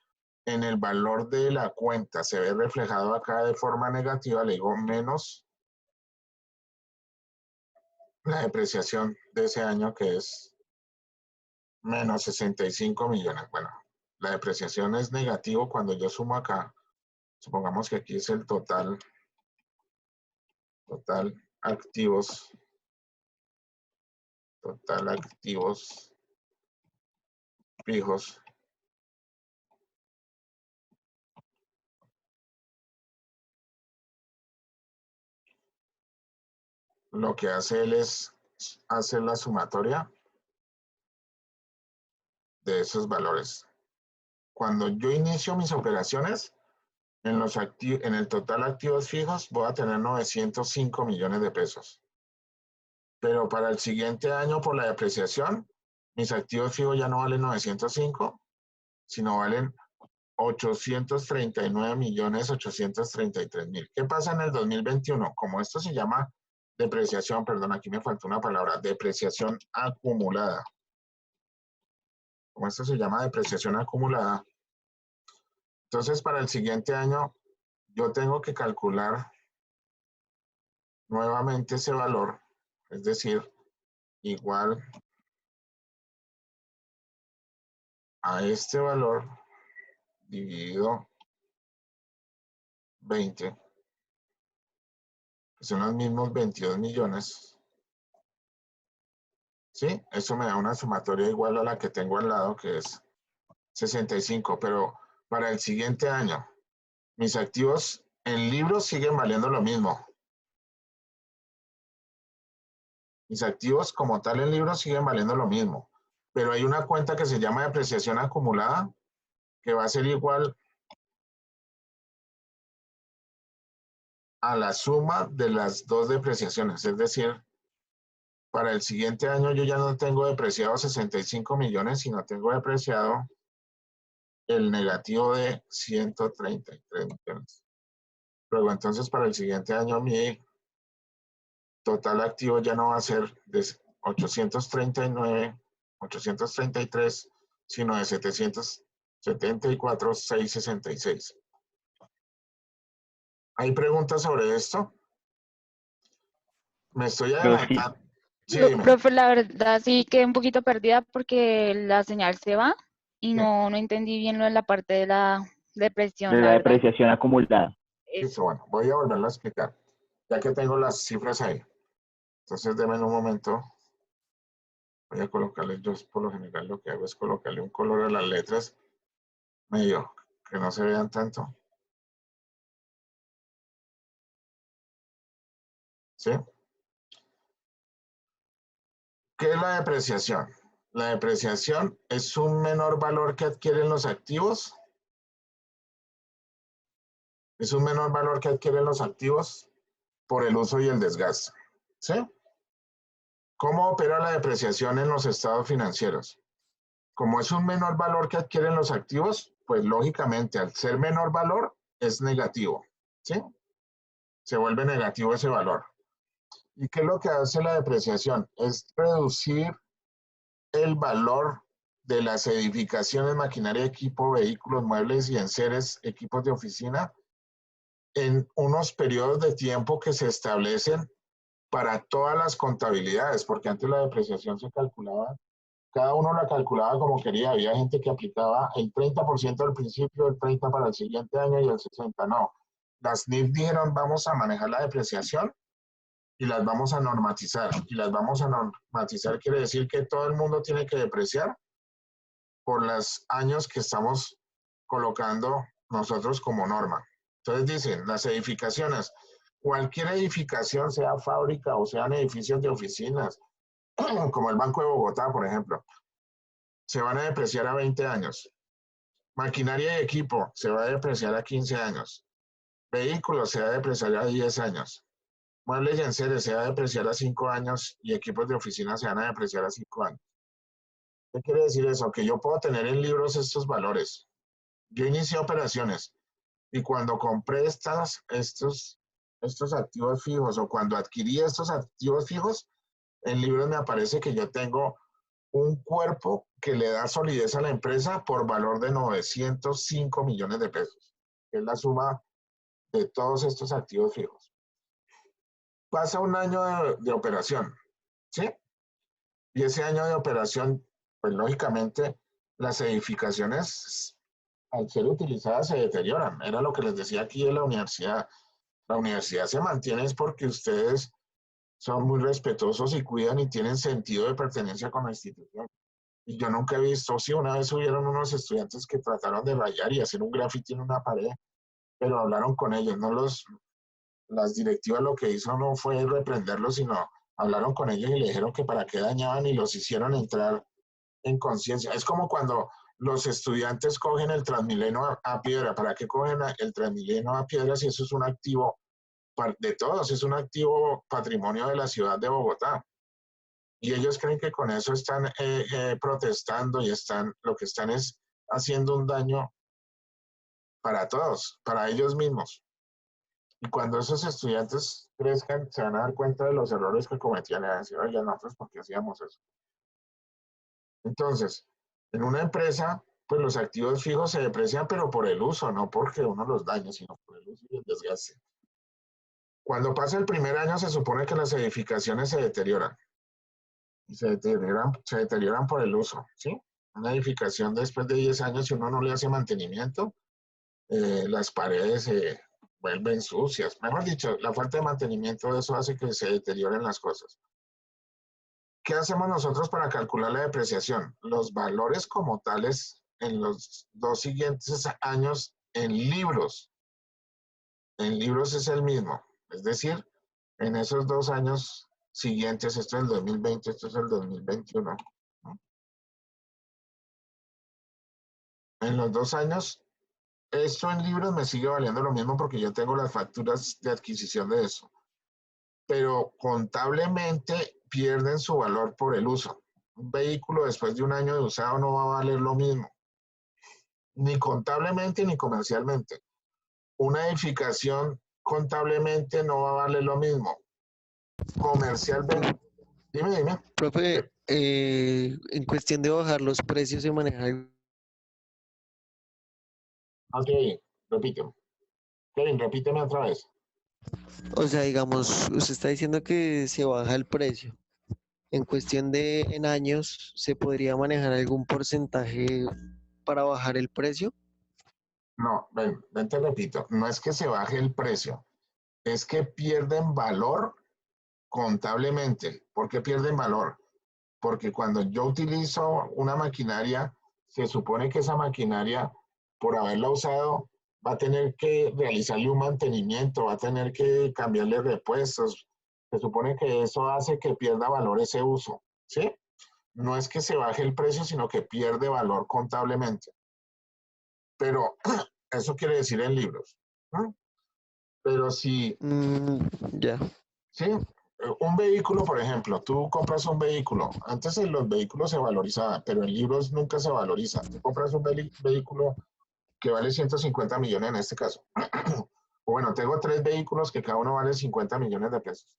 en el valor de la cuenta, se ve reflejado acá de forma negativa, le digo menos la depreciación de ese año que es menos 65 millones. Bueno, la depreciación es negativo cuando yo sumo acá. Supongamos que aquí es el total activos, total activos fijos. Lo que hace él es hacer la sumatoria de esos valores. Cuando yo inicio mis operaciones, en el total activos fijos voy a tener 905 millones de pesos. Pero para el siguiente año, por la depreciación, mis activos fijos ya no valen 905, sino valen 839.833.000. ¿Qué pasa en el 2021? Como esto se llama depreciación, perdón, aquí me faltó una palabra, depreciación acumulada. Como esto se llama depreciación acumulada, entonces para el siguiente año yo tengo que calcular nuevamente ese valor, es decir, igual a este valor dividido 20, que son los mismos 22 millones. ¿Sí? Eso me da una sumatoria igual a la que tengo al lado, que es 65, pero para el siguiente año, mis activos en libros siguen valiendo lo mismo. Mis activos como tal en libros siguen valiendo lo mismo, pero hay una cuenta que se llama depreciación acumulada, que va a ser igual a la suma de las dos depreciaciones, es decir, para el siguiente año yo ya no tengo depreciado 65 millones, sino tengo depreciado el negativo de 133 millones. Luego entonces para el siguiente año mi total activo ya no va a ser de 833, sino de 774.666. ¿Hay preguntas sobre esto? Me estoy adelantando. Sí, dime. Profe, la verdad sí quedé un poquito perdida porque la señal se va y Sí. no entendí bien lo de la parte de la depresión, De la la verdad. depreciación acumulada. Listo, bueno, voy a volverlo a explicar, ya que tengo las cifras ahí. Entonces, denme un momento. Voy a colocarle, yo por lo general lo que hago es colocarle un color a las letras, medio que no se vean tanto. ¿Sí? ¿Qué es la depreciación? La depreciación es un menor valor que adquieren los activos. Es un menor valor que adquieren los activos por el uso y el desgaste. ¿Sí? ¿Cómo opera la depreciación en los estados financieros? Como es un menor valor que adquieren los activos, pues lógicamente al ser menor valor es negativo. ¿Sí? Se vuelve negativo ese valor. ¿Y qué es lo que hace la depreciación? Es reducir el valor de las edificaciones, maquinaria, equipo, vehículos, muebles y enseres, equipos de oficina, en unos periodos de tiempo que se establecen para todas las contabilidades, porque antes la depreciación se calculaba, cada uno la calculaba como quería. Había gente que aplicaba el 30% al principio, el 30% para el siguiente año y el 60%. No, las NIF dijeron vamos a manejar la depreciación y las vamos a normatizar. Y las vamos a normatizar quiere decir que todo el mundo tiene que depreciar por los años que estamos colocando nosotros como norma. Entonces dicen, las edificaciones, cualquier edificación, sea fábrica o sean edificios de oficinas, como el Banco de Bogotá, por ejemplo, se van a depreciar a 20 años. Maquinaria y equipo se va a depreciar a 15 años. Vehículos se va a depreciar a 10 años. Muebles y enseres se va a depreciar a 5 años y equipos de oficina se van a depreciar a 5 años. ¿Qué quiere decir eso? Que yo puedo tener en libros estos valores. Yo inicié operaciones y cuando compré estos activos fijos o cuando adquirí estos activos fijos, en libros me aparece que yo tengo un cuerpo que le da solidez a la empresa por valor de 905 millones de pesos, que es la suma de todos estos activos fijos. Pasa un año de operación, ¿sí? Y ese año de operación, pues lógicamente las edificaciones al ser utilizadas se deterioran. Era lo que les decía aquí en la universidad. La universidad se mantiene es porque ustedes son muy respetuosos y cuidan y tienen sentido de pertenencia con la institución. Y yo nunca he visto, sí, una vez hubieron unos estudiantes que trataron de rayar y hacer un grafiti en una pared, pero hablaron con ellos, no las directivas lo que hizo no fue reprenderlos, sino hablaron con ellos y le dijeron que para qué dañaban y los hicieron entrar en conciencia. Es como cuando los estudiantes cogen el Transmilenio a piedra. ¿Para qué cogen el Transmilenio a piedra si eso es un activo de todos? Es un activo patrimonio de la ciudad de Bogotá. Y ellos creen que con eso están protestando y lo que están es haciendo un daño para todos, para ellos mismos. Y cuando esos estudiantes crezcan, se van a dar cuenta de los errores que cometían y van a decir, oye, nosotros, ¿por qué hacíamos eso? Entonces, en una empresa, pues los activos fijos se deprecian, pero por el uso, no porque uno los dañe, sino por el uso y el desgaste. Cuando pasa el primer año, se supone que las edificaciones se deterioran. Y se deterioran por el uso, ¿sí? Una edificación después de 10 años, si uno no le hace mantenimiento, las paredes se vuelven sucias. Mejor dicho, la falta de mantenimiento de eso hace que se deterioren las cosas. ¿Qué hacemos nosotros para calcular la depreciación? Los valores como tales en los 2 siguientes años en libros. En libros es el mismo. Es decir, en esos 2 años siguientes, esto es el 2020, esto es el 2021. ¿No? En los 2 años, esto en libros me sigue valiendo lo mismo porque yo tengo las facturas de adquisición de eso. Pero contablemente pierden su valor por el uso. Un vehículo después de 1 año de usado no va a valer lo mismo, ni contablemente ni comercialmente. Una edificación contablemente no va a valer lo mismo. Comercialmente, dime. Profe, en cuestión de bajar los precios y manejar, Ok, repíteme. Kevin, repíteme otra vez. o sea, digamos, usted está diciendo que se baja el precio. En cuestión de en años, ¿se podría manejar algún porcentaje para bajar el precio? No, ven, te repito. No es que se baje el precio, es que pierden valor contablemente. ¿Por qué pierden valor? Porque cuando yo utilizo una maquinaria, se supone que esa maquinaria, por haberla usado, va a tener que realizarle un mantenimiento, va a tener que cambiarle repuestos. Se supone que eso hace que pierda valor ese uso, ¿sí? No es que se baje el precio, sino que pierde valor contablemente. Pero eso quiere decir en libros, ¿no? Pero si, Ya. ¿sí? Un vehículo, por ejemplo, tú compras un vehículo. Antes en los vehículos se valorizaban, pero en libros nunca se valoriza. Tú compras un vehículo que vale 150 millones en este caso. O bueno, tengo 3 vehículos que cada uno vale 50 millones de pesos.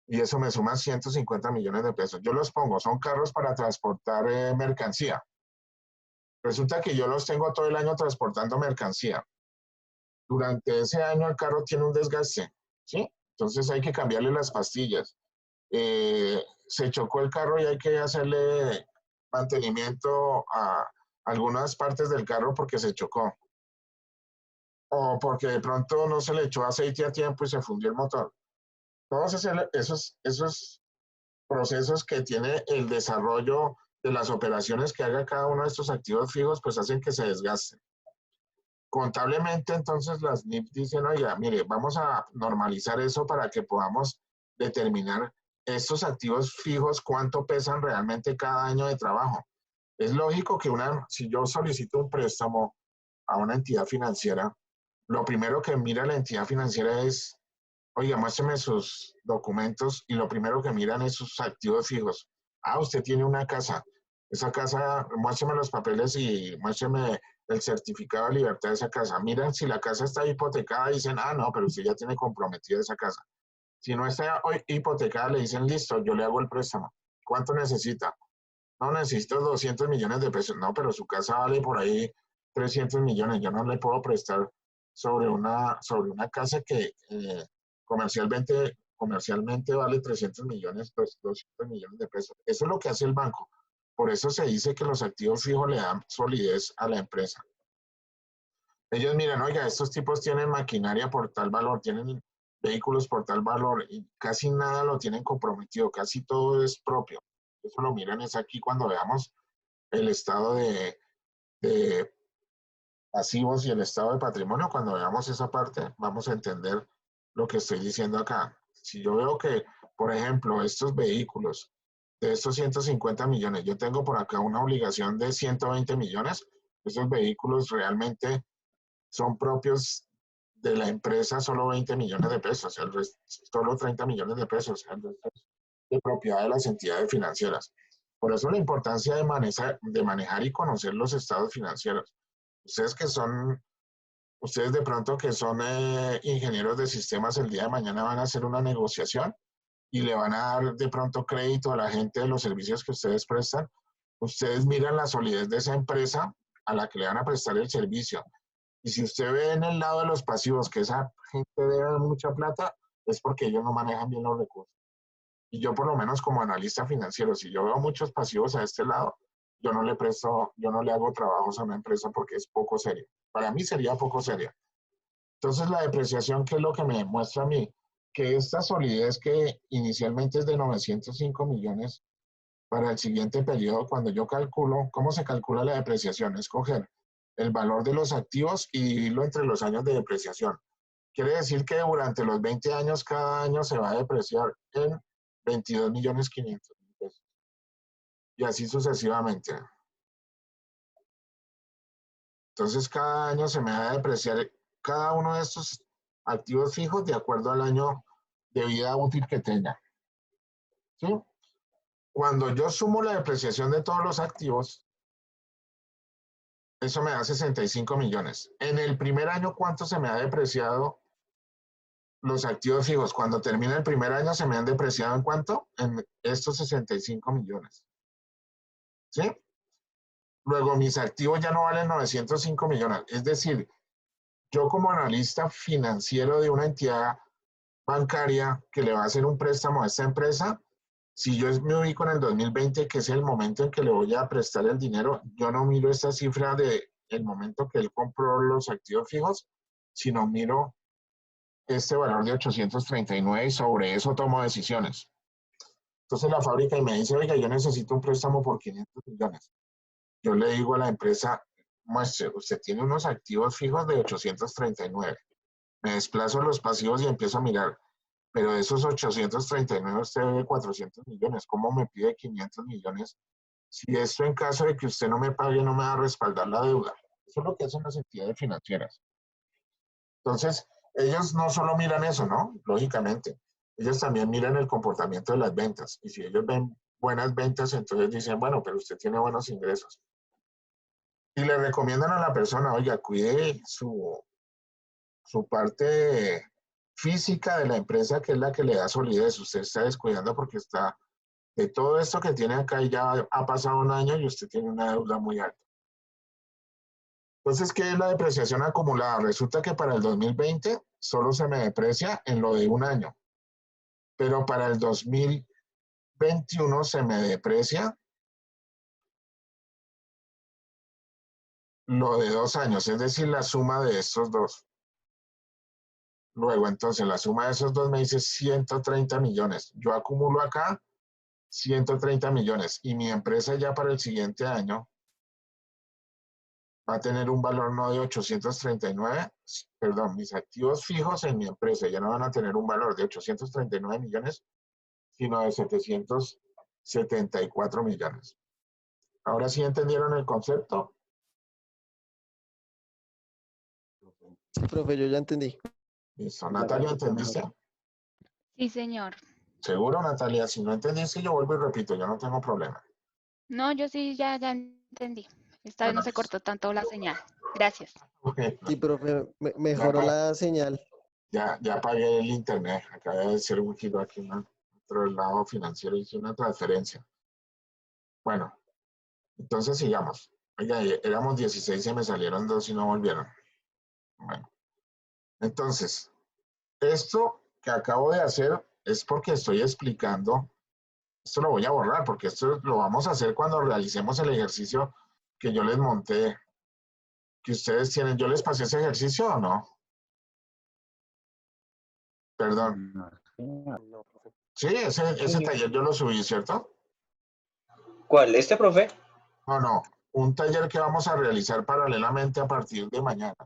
Y eso me suma 150 millones de pesos. Yo los pongo, son carros para transportar mercancía. Resulta que yo los tengo todo el año transportando mercancía. Durante ese año el carro tiene un desgaste, ¿sí? Entonces hay que cambiarle las pastillas. Se chocó el carro y hay que hacerle mantenimiento a algunas partes del carro porque se chocó. O porque de pronto no se le echó aceite a tiempo y se fundió el motor. Todos esos procesos que tiene el desarrollo de las operaciones que haga cada uno de estos activos fijos, pues hacen que se desgasten. Contablemente, entonces las NIF dicen, oiga, mire, vamos a normalizar eso para que podamos determinar estos activos fijos, cuánto pesan realmente cada año de trabajo. Es lógico que si yo solicito un préstamo a una entidad financiera, lo primero que mira la entidad financiera es, oiga, muéstreme sus documentos y lo primero que miran es sus activos fijos. Ah, usted tiene una casa. Esa casa, muéstreme los papeles y muéstreme el certificado de libertad de esa casa. Miren si la casa está hipotecada, dicen, ah, no, pero usted ya tiene comprometida esa casa. Si no está hipotecada, le dicen, listo, yo le hago el préstamo. ¿Cuánto necesita? No, necesito 200 millones de pesos. No, pero su casa vale por ahí 300 millones. Yo no le puedo prestar sobre una casa que comercialmente vale 300 millones, 200 millones de pesos. Eso es lo que hace el banco. Por eso se dice que los activos fijos le dan solidez a la empresa. Ellos miran, oiga, estos tipos tienen maquinaria por tal valor, tienen vehículos por tal valor y casi nada lo tienen comprometido, casi todo es propio. Eso lo miran es aquí cuando veamos el estado de pasivos y el estado de patrimonio. Cuando veamos esa parte, vamos a entender lo que estoy diciendo acá. Si yo veo que Por ejemplo, estos vehículos, de estos 150 millones, yo tengo por acá una obligación de 120 millones. Estos vehículos realmente son propios de la empresa, solo 20 millones de pesos, el resto, solo 30 millones de pesos, el resto es de propiedad de las entidades financieras. Por eso la importancia de manejar y conocer los estados financieros. Ustedes de pronto que son ingenieros de sistemas, el día de mañana van a hacer una negociación y le van a dar de pronto crédito a la gente de los servicios que ustedes prestan. Ustedes miran la solidez de esa empresa a la que le van a prestar el servicio. Y si usted ve en el lado de los pasivos que esa gente debe mucha plata, es porque ellos no manejan bien los recursos. Y yo por lo menos como analista financiero, si yo veo muchos pasivos a este lado, yo no le hago trabajos a una empresa porque es poco serio. Para mí sería poco seria. Entonces la depreciación, ¿qué es lo que me muestra a mí? Que esta solidez que inicialmente es de 905 millones para el siguiente periodo, cuando yo calculo, ¿cómo se calcula la depreciación? Es coger el valor de los activos y dividirlo entre los años de depreciación. Quiere decir que durante los 20 años, cada año se va a depreciar en 22.500.000 pesos. Y así sucesivamente. Entonces, cada año se me va a depreciar cada uno de estos activos fijos de acuerdo al año de vida útil que tenga. ¿Sí? Cuando yo sumo la depreciación de todos los activos, eso me da 65 millones. En el primer año, ¿cuánto se me ha depreciado los activos fijos? Cuando termina el primer año, ¿se me han depreciado en cuánto? En estos 65 millones. ¿Sí? Luego, mis activos ya no valen 905 millones. Es decir, yo como analista financiero de una entidad bancaria que le va a hacer un préstamo a esta empresa, si yo me ubico en el 2020, que es el momento en que le voy a prestar el dinero, yo no miro esta cifra de el momento que él compró los activos fijos, sino miro este valor de 839 y sobre eso tomo decisiones. Entonces la fábrica y me dice, oiga, yo necesito un préstamo por 500 millones. Yo le digo a la empresa, muestre, usted tiene unos activos fijos de 839. Me desplazo a los pasivos y empiezo a mirar, pero de esos 839 usted debe 400 millones. ¿Cómo me pide 500 millones? Si esto en caso de que usted no me pague, no me va a respaldar la deuda. Eso es lo que hacen las entidades financieras. Entonces, ellos no solo miran eso, ¿no? Lógicamente. Ellos también miran el comportamiento de las ventas. Y si ellos ven buenas ventas, entonces dicen, bueno, pero usted tiene buenos ingresos. Y le recomiendan a la persona, oiga, cuide su parte física de la empresa, que es la que le da solidez. Usted está descuidando porque está de todo esto que tiene acá y ya ha pasado un año y usted tiene una deuda muy alta. Entonces, ¿qué es la depreciación acumulada? Resulta que para el 2020 solo se me deprecia en lo de un año, pero para el 2021 se me deprecia lo de 2 años, es decir, la suma de estos dos. Luego, entonces, la suma de esos dos me dice 130 millones. Yo acumulo acá 130 millones y mi empresa ya para el siguiente año va a tener un valor no de 839, perdón, mis activos fijos en mi empresa ya no van a tener un valor de 839 millones, sino de 774 millones. ¿Ahora sí entendieron el concepto? Sí, profe, yo ya entendí. Listo. Natalia, ¿entendiste? Sí, señor. ¿Seguro, Natalia? Si no entendiste, yo vuelvo y repito, yo no tengo problema. No, yo sí ya entendí. Esta vez Bueno, no se cortó tanto la señal. Gracias. Sí, profe, ya, mejoró la señal. ya apagué el internet. Acabé de hacer un giro aquí en otro lado financiero, hice una transferencia. Bueno, entonces sigamos. Oiga, éramos 16 y me salieron 2 y no volvieron. Bueno, entonces, esto que acabo de hacer es porque estoy explicando, esto lo voy a borrar porque esto lo vamos a hacer cuando realicemos el ejercicio que yo les monté, que ustedes tienen. ¿Yo les pasé ese ejercicio o no? Perdón. No, profe. Sí, ese taller yo lo subí, ¿cierto? ¿Cuál? ¿Este, profe? No, un taller que vamos a realizar paralelamente a partir de mañana.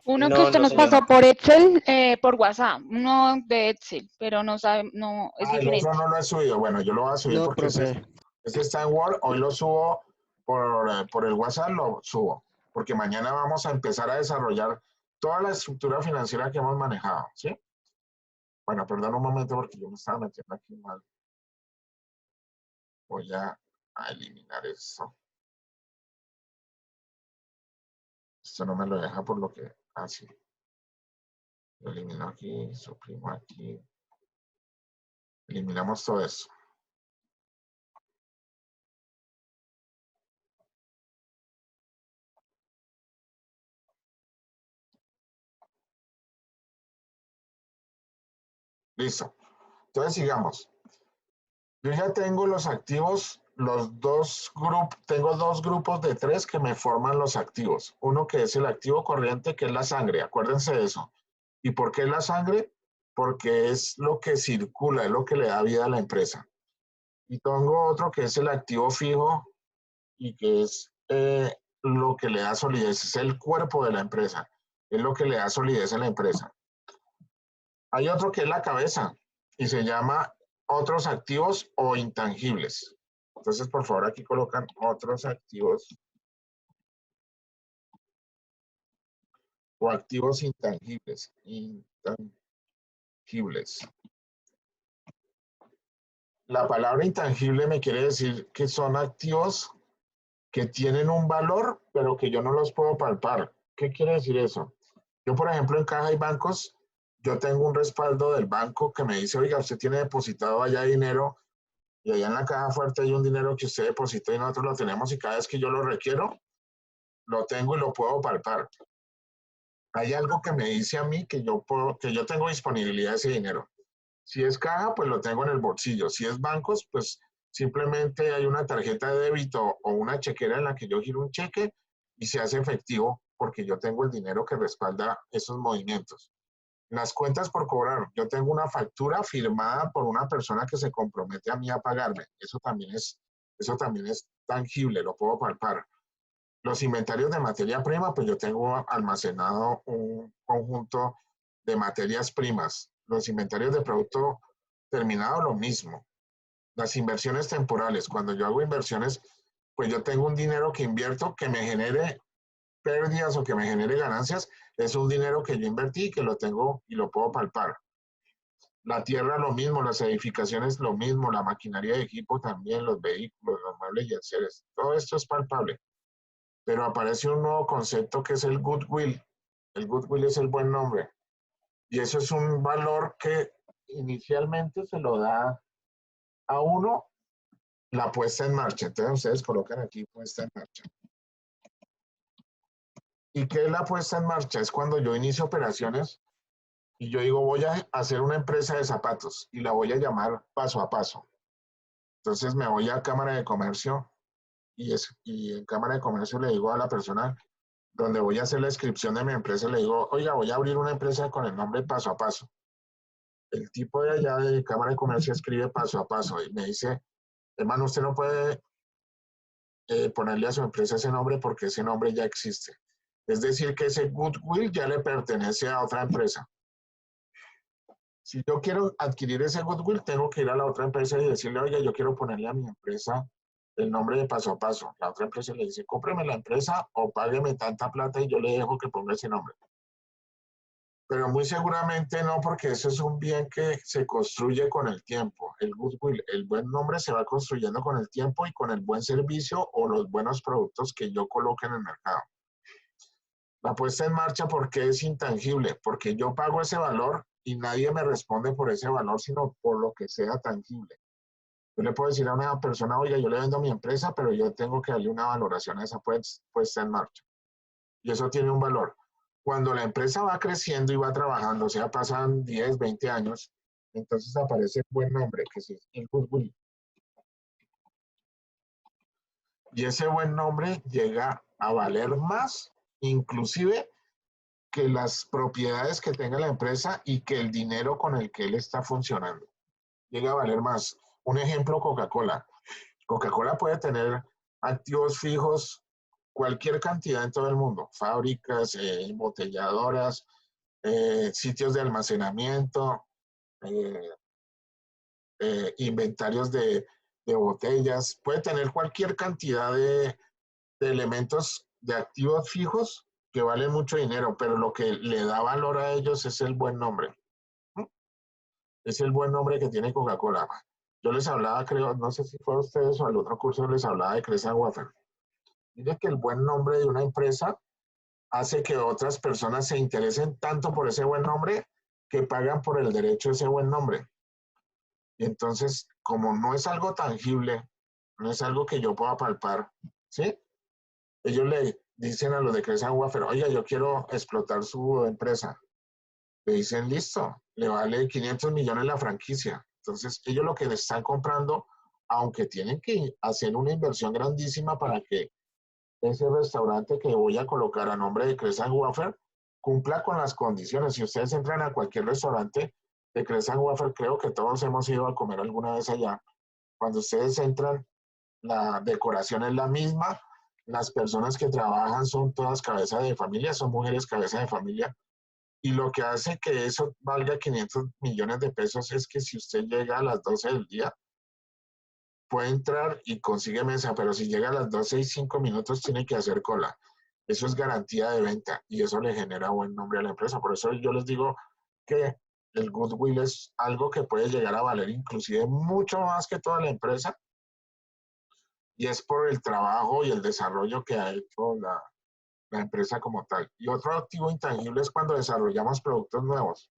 Uno que No, usted no, nos señor. pasó por Excel, por WhatsApp, uno de Excel, pero no sabe, no, es Ah, el otro diferente. no lo he subido. Bueno, yo lo voy a subir No, porque profe. ese está en Word. Hoy lo subo por el WhatsApp, lo subo. Porque mañana vamos a empezar a desarrollar toda la estructura financiera que hemos manejado, ¿sí? Bueno, perdón un momento porque yo me estaba metiendo aquí mal. Voy a eliminar esto. Esto no me lo deja por lo que... Ah, sí. Lo elimino aquí, suprimo aquí. Eliminamos todo eso. Listo. Entonces sigamos. Yo ya tengo los activos, tengo dos grupos de 3 que me forman los activos. Uno que es el activo corriente, que es la sangre, acuérdense de eso. ¿Y por qué la sangre? Porque es lo que circula, es lo que le da vida a la empresa. Y tengo otro que es el activo fijo y que es lo que le da solidez, es el cuerpo de la empresa, es lo que le da solidez a la empresa. Hay otro que es la cabeza y se llama otros activos o intangibles. Entonces, por favor, aquí colocan otros activos o activos intangibles. Intangibles. La palabra intangible me quiere decir que son activos que tienen un valor, pero que yo no los puedo palpar. ¿Qué quiere decir eso? Yo, por ejemplo, en caja y bancos, yo tengo un respaldo del banco que me dice, oiga, usted tiene depositado allá dinero y allá en la caja fuerte hay un dinero que usted depositó y nosotros lo tenemos y cada vez que yo lo requiero, lo tengo y lo puedo palpar. Hay algo que me dice a mí que yo tengo disponibilidad de ese dinero. Si es caja, pues lo tengo en el bolsillo. Si es bancos, pues simplemente hay una tarjeta de débito o una chequera en la que yo giro un cheque y se hace efectivo porque yo tengo el dinero que respalda esos movimientos. Las cuentas por cobrar, yo tengo una factura firmada por una persona que se compromete a mí a pagarme. Eso también es tangible, lo puedo palpar. Los inventarios de materia prima, pues yo tengo almacenado un conjunto de materias primas. Los inventarios de producto terminado, lo mismo. Las inversiones temporales, cuando yo hago inversiones, pues yo tengo un dinero que invierto que me genere pérdidas o que me genere ganancias, es un dinero que yo invertí, que lo tengo y lo puedo palpar. La tierra lo mismo, las edificaciones lo mismo, la maquinaria de equipo también, los vehículos, los muebles y enseres. Todo esto es palpable. Pero aparece un nuevo concepto que es el goodwill. El goodwill es el buen nombre. Y eso es un valor que inicialmente se lo da a uno la puesta en marcha. Entonces ustedes colocan aquí puesta en marcha. ¿Y qué es la puesta en marcha? Es cuando yo inicio operaciones y yo digo, voy a hacer una empresa de zapatos y la voy a llamar Paso a Paso. Entonces me voy a Cámara de Comercio y en Cámara de Comercio le digo a la persona donde voy a hacer la inscripción de mi empresa, le digo, oiga, voy a abrir una empresa con el nombre Paso a Paso. El tipo de allá de Cámara de Comercio escribe Paso a Paso y me dice, hermano, usted no puede ponerle a su empresa ese nombre porque ese nombre ya existe. Es decir, que ese goodwill ya le pertenece a otra empresa. Si yo quiero adquirir ese goodwill, tengo que ir a la otra empresa y decirle, oye, yo quiero ponerle a mi empresa el nombre de Paso a Paso. La otra empresa le dice, cómpreme la empresa o págueme tanta plata y yo le dejo que ponga ese nombre. Pero muy seguramente no, porque eso es un bien que se construye con el tiempo. El goodwill, el buen nombre se va construyendo con el tiempo y con el buen servicio o los buenos productos que yo coloque en el mercado. La puesta en marcha, ¿por qué es intangible? Porque yo pago ese valor y nadie me responde por ese valor, sino por lo que sea tangible. Yo le puedo decir a una persona, oiga, yo le vendo mi empresa, pero yo tengo que darle una valoración a esa puesta en marcha. Y eso tiene un valor. Cuando la empresa va creciendo y va trabajando, o sea, pasan 10, 20 años, entonces aparece el buen nombre, que es el goodwill. Y ese buen nombre llega a valer más, inclusive que las propiedades que tenga la empresa y que el dinero con el que él está funcionando. Llega a valer más. Un ejemplo, Coca-Cola. Coca-Cola puede tener activos fijos cualquier cantidad en todo el mundo, fábricas, embotelladoras, sitios de almacenamiento, eh, inventarios de botellas, puede tener cualquier cantidad de elementos de activos fijos que valen mucho dinero, pero lo que le da valor a ellos es el buen nombre. Es el buen nombre que tiene Coca-Cola. Yo les hablaba, creo, no sé si fue a ustedes o al otro curso, les hablaba de Crest & Wafer. Mire que el buen nombre de una empresa hace que otras personas se interesen tanto por ese buen nombre que pagan por el derecho de ese buen nombre. Y entonces, como no es algo tangible, no es algo que yo pueda palpar, ¿sí? Ellos le dicen a los de Crest & Wafer, oiga, yo quiero explotar su empresa. Le dicen, listo, le vale 500 millones la franquicia. Entonces, ellos lo que le están comprando, aunque tienen que hacer una inversión grandísima para que ese restaurante que voy a colocar a nombre de Crest & Wafer cumpla con las condiciones. Si ustedes entran a cualquier restaurante de Crest & Wafer, creo que todos hemos ido a comer alguna vez allá. Cuando ustedes entran, la decoración es la misma, las personas que trabajan son todas cabezas de familia, son mujeres cabezas de familia, y lo que hace que eso valga 500 millones de pesos es que si usted llega a las 12 del día, puede entrar y consigue mesa, pero si llega a las 12 y 5 minutos tiene que hacer cola. Eso es garantía de venta y eso le genera buen nombre a la empresa. Por eso yo les digo que el goodwill es algo que puede llegar a valer inclusive mucho más que toda la empresa, y es por el trabajo y el desarrollo que ha hecho la empresa como tal. Y otro activo intangible es cuando desarrollamos productos nuevos.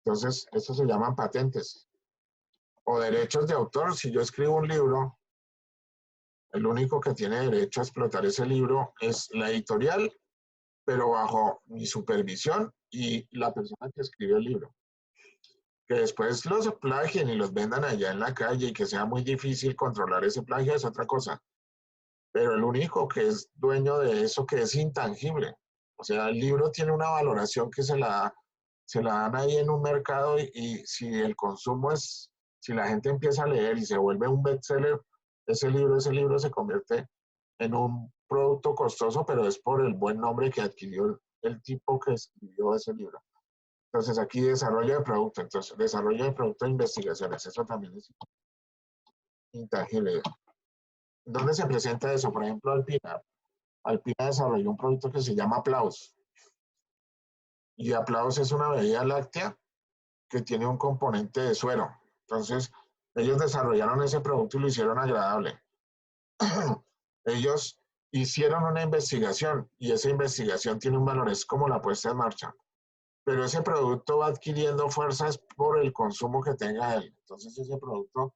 Entonces, estos se llaman patentes o derechos de autor. Si yo escribo un libro, el único que tiene derecho a explotar ese libro es la editorial, pero bajo mi supervisión y la persona que escribe el libro. Que después los plagien y los vendan allá en la calle y que sea muy difícil controlar ese plagio es otra cosa. Pero el único que es dueño de eso que es intangible. O sea, el libro tiene una valoración que se la dan ahí en un mercado y si el consumo es, si la gente empieza a leer y se vuelve un bestseller, ese libro se convierte en un producto costoso, pero es por el buen nombre que adquirió el tipo que escribió ese libro. Entonces aquí desarrollo de producto, entonces desarrollo de producto e investigaciones, eso también es intangible. ¿Dónde se presenta eso? Por ejemplo, Alpina. Alpina desarrolló un producto que se llama Aplaus. Y Aplaus es una bebida láctea que tiene un componente de suero. Entonces, ellos desarrollaron ese producto y lo hicieron agradable. Ellos hicieron una investigación y esa investigación tiene un valor, es como la puesta en marcha. Pero ese producto va adquiriendo fuerzas por el consumo que tenga él. Entonces, ese producto,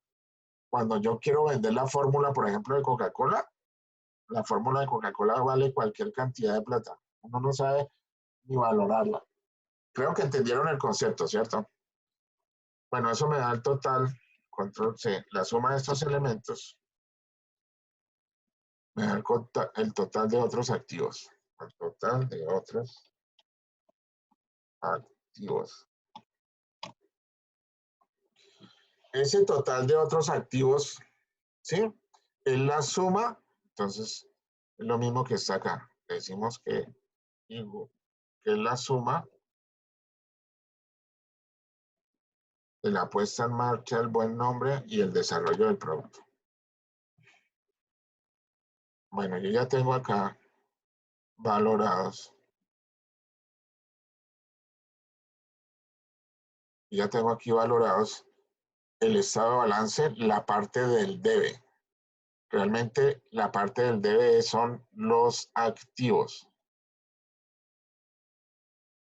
cuando yo quiero vender la fórmula, por ejemplo, de Coca-Cola, la fórmula de Coca-Cola vale cualquier cantidad de plata. Uno no sabe ni valorarla. Creo que entendieron el concepto, ¿cierto? Bueno, eso me da el total, control C, la suma de estos elementos, me da el total de otros activos. El total de otros activos. Ese total de otros activos, ¿sí? Es la suma, entonces, es lo mismo que está acá. Decimos que es la suma de la puesta en marcha, el buen nombre y el desarrollo del producto. Bueno, yo ya tengo acá valorados. Ya tengo aquí valorados el estado de balance, la parte del debe. Realmente la parte del debe son los activos.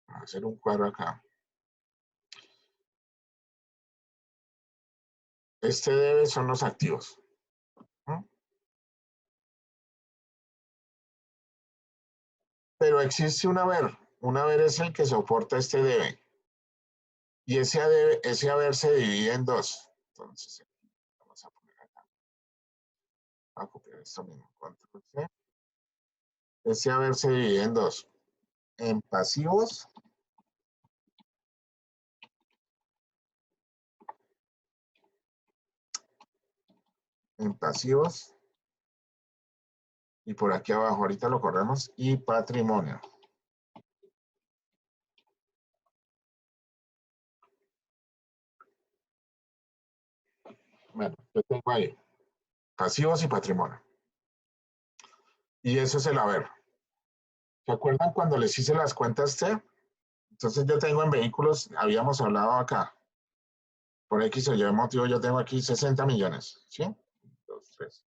Voy a hacer un cuadro acá. Este debe son los activos. Pero existe un haber. Un haber es el que soporta este debe. Y ese haber se divide en dos. Entonces, vamos a poner acá. Voy a copiar esto mismo. Control C. Ese haber se divide en dos. En pasivos Y por aquí abajo, ahorita lo corremos, y patrimonio. Bueno, yo tengo ahí pasivos y patrimonio. Y eso es el haber. ¿Se acuerdan cuando les hice las cuentas T? Entonces yo tengo en vehículos, habíamos hablado acá. Por X o Y motivo yo tengo aquí 60 millones. ¿Sí? 2, 3.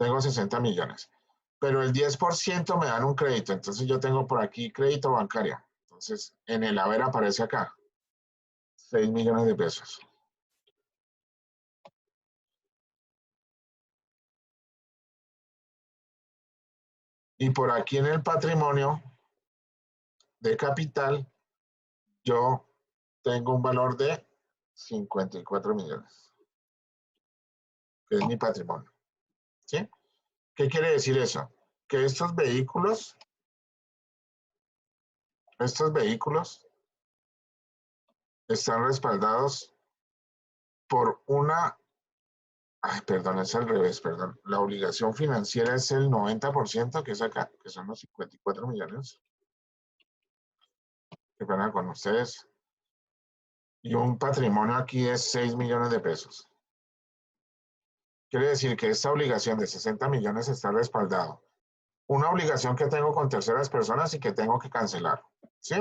Tengo 60 millones. Pero el 10% me dan un crédito. Entonces yo tengo por aquí crédito bancario. Entonces en el haber aparece acá 6 millones de pesos. Y por aquí en el patrimonio de capital, yo tengo un valor de 54 millones, que es mi patrimonio. ¿Sí? ¿Qué quiere decir eso? Que estos vehículos están respaldados por una, perdón, es al revés, perdón. La obligación financiera es el 90%, que es acá, que son los 54 millones. Que pena con ustedes. Y un patrimonio aquí es 6 millones de pesos. Quiere decir que esta obligación de 60 millones está respaldado. Una obligación que tengo con terceras personas y que tengo que cancelar. ¿Sí?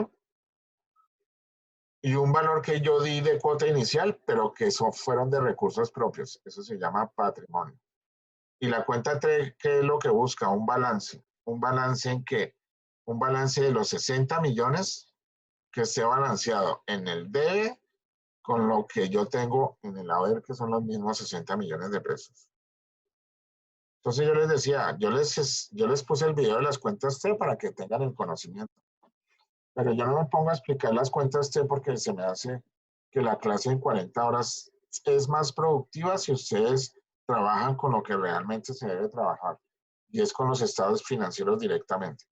Y un valor que yo di de cuota inicial, pero que fueron de recursos propios. Eso se llama patrimonio. Y la cuenta 3, ¿qué es lo que busca? Un balance. ¿Un balance en qué? Un balance de los 60 millones que esté balanceado en el debe con lo que yo tengo en el haber, que son los mismos 60 millones de pesos. Entonces yo les decía, yo les puse el video de las cuentas T para que tengan el conocimiento. Pero yo no me pongo a explicar las cuentas T porque se me hace que la clase en 40 horas es más productiva si ustedes trabajan con lo que realmente se debe trabajar, y es con los estados financieros directamente.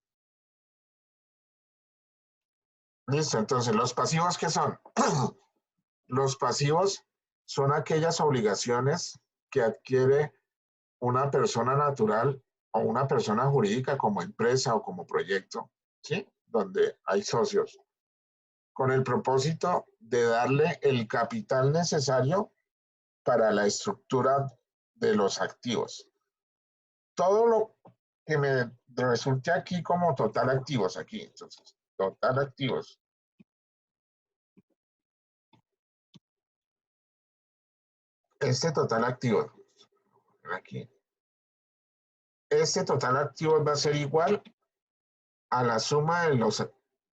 Listo, entonces, ¿los pasivos qué son? Los pasivos son aquellas obligaciones que adquiere una persona natural o una persona jurídica como empresa o como proyecto, ¿sí? Donde hay socios, con el propósito de darle el capital necesario para la estructura de los activos. Todo lo que me resulte aquí como total activos, aquí, entonces, total activos. Este total activo, aquí. Este total activo va a ser igual a la suma de los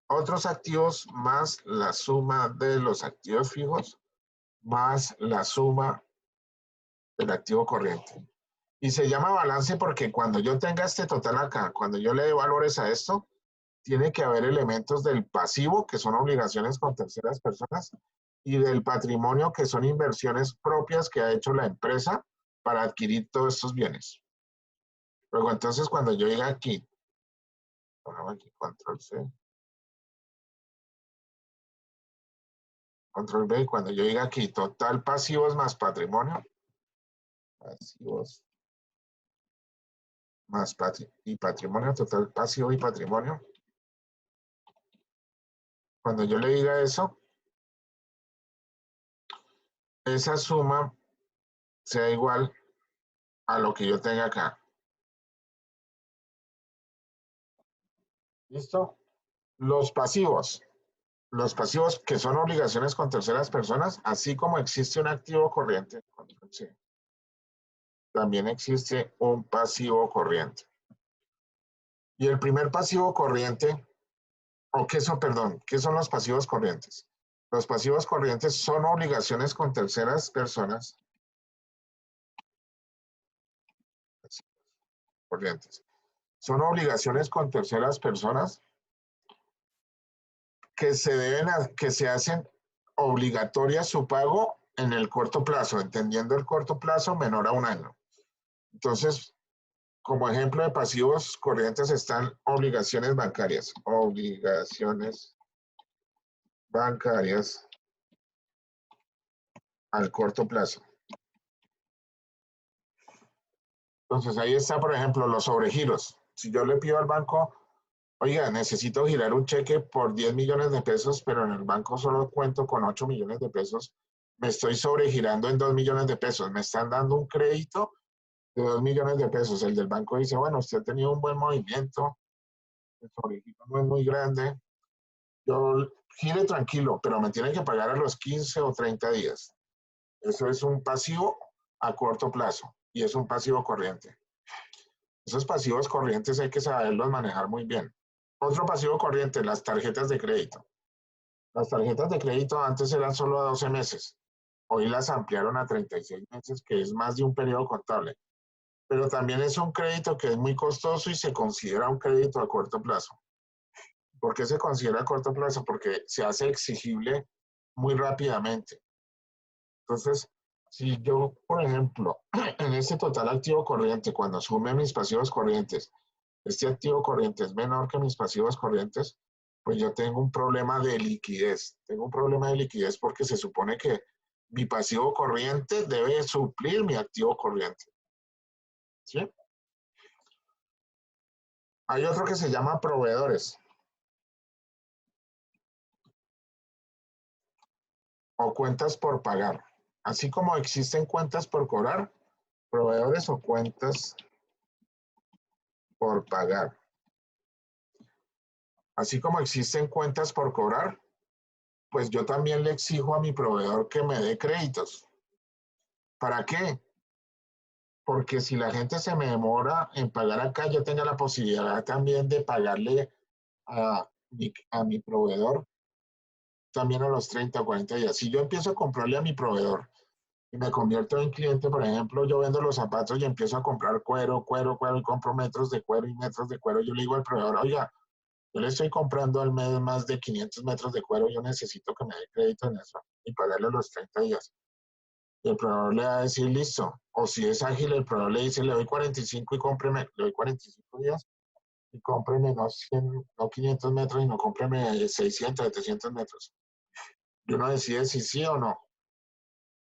otros activos más la suma de los activos fijos más la suma del activo corriente. Y se llama balance porque cuando yo tenga este total acá, cuando yo le dé valores a esto, tiene que haber elementos del pasivo, que son obligaciones con terceras personas, y del patrimonio, que son inversiones propias que ha hecho la empresa para adquirir todos estos bienes. Luego, entonces, cuando yo llegue aquí, ponemos aquí control C, control B, y cuando yo llegue aquí, total pasivos más patrimonio, pasivos más patrimonio, total pasivo y patrimonio. Cuando yo le diga eso, esa suma sea igual a lo que yo tenga acá. ¿Listo? Los pasivos que son obligaciones con terceras personas, así como existe un activo corriente, también existe un pasivo corriente. Y el primer pasivo corriente, ¿qué son los pasivos corrientes? Los pasivos corrientes son obligaciones con terceras personas corrientes. Son obligaciones con terceras personas que se hacen obligatoria su pago en el corto plazo, entendiendo el corto plazo menor a un año. Entonces, como ejemplo de pasivos corrientes están obligaciones bancarias. Obligaciones bancarias al corto plazo. Entonces ahí está, por ejemplo, los sobregiros. Si yo le pido al banco, oiga, necesito girar un cheque por 10 millones de pesos, pero en el banco solo cuento con 8 millones de pesos, me estoy sobregirando en 2 millones de pesos. Me están dando un crédito de 2 millones de pesos. El del banco dice, bueno, usted ha tenido un buen movimiento, el sobregiro no es muy grande, yo gire tranquilo, pero me tiene que pagar a los 15 o 30 días. Eso es un pasivo a corto plazo y es un pasivo corriente. Esos pasivos corrientes hay que saberlos manejar muy bien. Otro pasivo corriente, las tarjetas de crédito. Las tarjetas de crédito antes eran solo a 12 meses. Hoy las ampliaron a 36 meses, que es más de un periodo contable. Pero también es un crédito que es muy costoso y se considera un crédito a corto plazo. ¿Por qué se considera a corto plazo? Porque se hace exigible muy rápidamente. Entonces, si yo, por ejemplo, en este total activo corriente, cuando sume mis pasivos corrientes, este activo corriente es menor que mis pasivos corrientes, pues yo tengo un problema de liquidez. Tengo un problema de liquidez porque se supone que mi pasivo corriente debe suplir mi activo corriente. ¿Sí? Hay otro que se llama proveedores o cuentas por pagar. Así como existen cuentas por cobrar, proveedores o cuentas por pagar. Así como existen cuentas por cobrar, pues yo también le exijo a mi proveedor que me dé créditos. ¿Para qué? Porque si la gente se me demora en pagar acá, yo tenga la posibilidad también de pagarle a mi proveedor también a los 30 o 40 días. Si yo empiezo a comprarle a mi proveedor y me convierto en cliente, por ejemplo, yo vendo los zapatos y empiezo a comprar cuero y compro metros de cuero y metros de cuero, yo le digo al proveedor, oiga, yo le estoy comprando al mes más de 500 metros de cuero, yo necesito que me dé crédito en eso y pagarle los 30 días. Y el proveedor le va a decir, listo. O si es ágil, el proveedor le dice, le doy 45 y cómpreme, le doy 45 días y cómpreme no 100, no 500 metros y no cómpreme 600, 700 metros. Y uno decide si sí o no.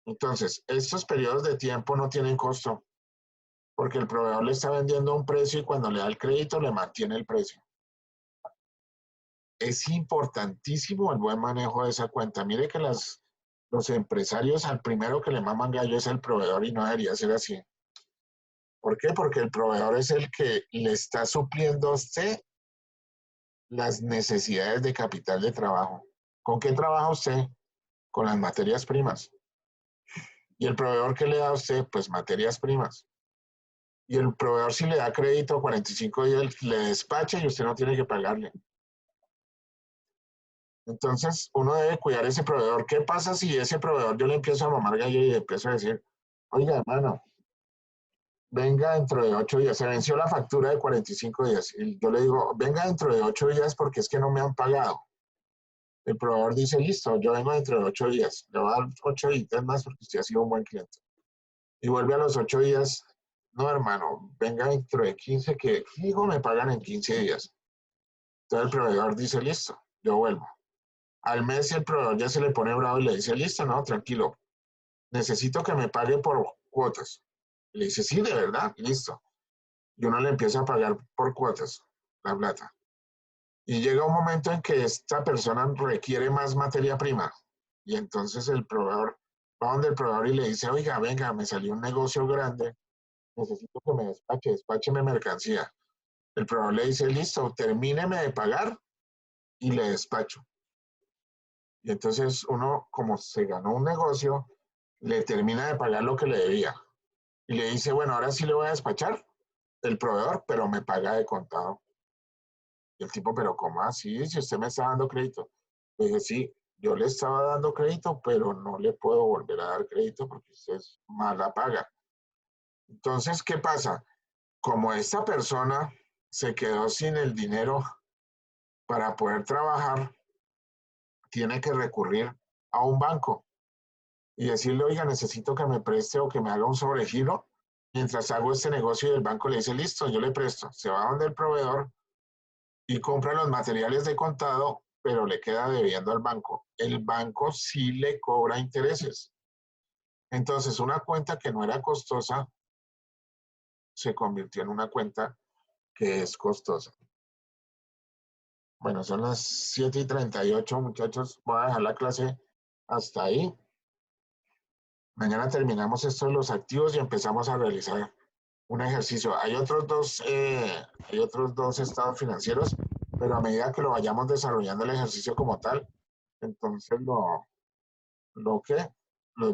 Entonces, estos periodos de tiempo no tienen costo porque el proveedor le está vendiendo a un precio y cuando le da el crédito le mantiene el precio. Es importantísimo el buen manejo de esa cuenta. Mire que los empresarios al primero que le maman gallo es el proveedor y no debería ser así. ¿Por qué? Porque el proveedor es el que le está supliendo a usted las necesidades de capital de trabajo. ¿Con qué trabaja usted? Con las materias primas. ¿Y el proveedor qué le da a usted? Pues materias primas. Y el proveedor si le da crédito a 45 días le despacha y usted no tiene que pagarle. Entonces, uno debe cuidar ese proveedor. ¿Qué pasa si ese proveedor yo le empiezo a mamar gallo y empiezo a decir, oiga, hermano, venga dentro de 8 días, se venció la factura de 45 días. Y yo le digo, venga dentro de 8 días porque es que no me han pagado. El proveedor dice, listo, yo vengo dentro de 8 días. Le voy a dar 8 días más porque usted ha sido un buen cliente. Y vuelve a los 8 días, no, hermano, venga dentro de 15 que fijo me pagan en 15 días. Entonces el proveedor dice, listo, yo vuelvo. Al mes el proveedor ya se le pone bravo y le dice, listo, no, tranquilo, necesito que me pague por cuotas. Le dice, sí, de verdad, listo. Y uno le empieza a pagar por cuotas la plata. Y llega un momento en que esta persona requiere más materia prima. Y entonces el proveedor va donde el proveedor y le dice, oiga, venga, me salió un negocio grande, necesito que me despácheme mercancía. El proveedor le dice, listo, termíneme de pagar y le despacho. Y entonces uno, como se ganó un negocio, le termina de pagar lo que le debía. Y le dice, bueno, ahora sí le voy a despachar el proveedor, pero me paga de contado. Y el tipo, pero ¿cómo así? Si usted me está dando crédito. Le dije, sí, yo le estaba dando crédito, pero no le puedo volver a dar crédito porque usted es mala paga. Entonces, ¿qué pasa? Como esta persona se quedó sin el dinero para poder trabajar, tiene que recurrir a un banco y decirle, oiga, necesito que me preste o que me haga un sobregiro mientras hago este negocio y el banco le dice, listo, yo le presto. Se va donde el proveedor y compra los materiales de contado, pero le queda debiendo al banco. El banco sí le cobra intereses. Entonces, una cuenta que no era costosa se convirtió en una cuenta que es costosa. Bueno, son las 7:38, muchachos. Voy a dejar la clase hasta ahí. Mañana terminamos esto de los activos y empezamos a realizar un ejercicio. Hay otros dos estados financieros, pero a medida que lo vayamos desarrollando el ejercicio como tal, entonces los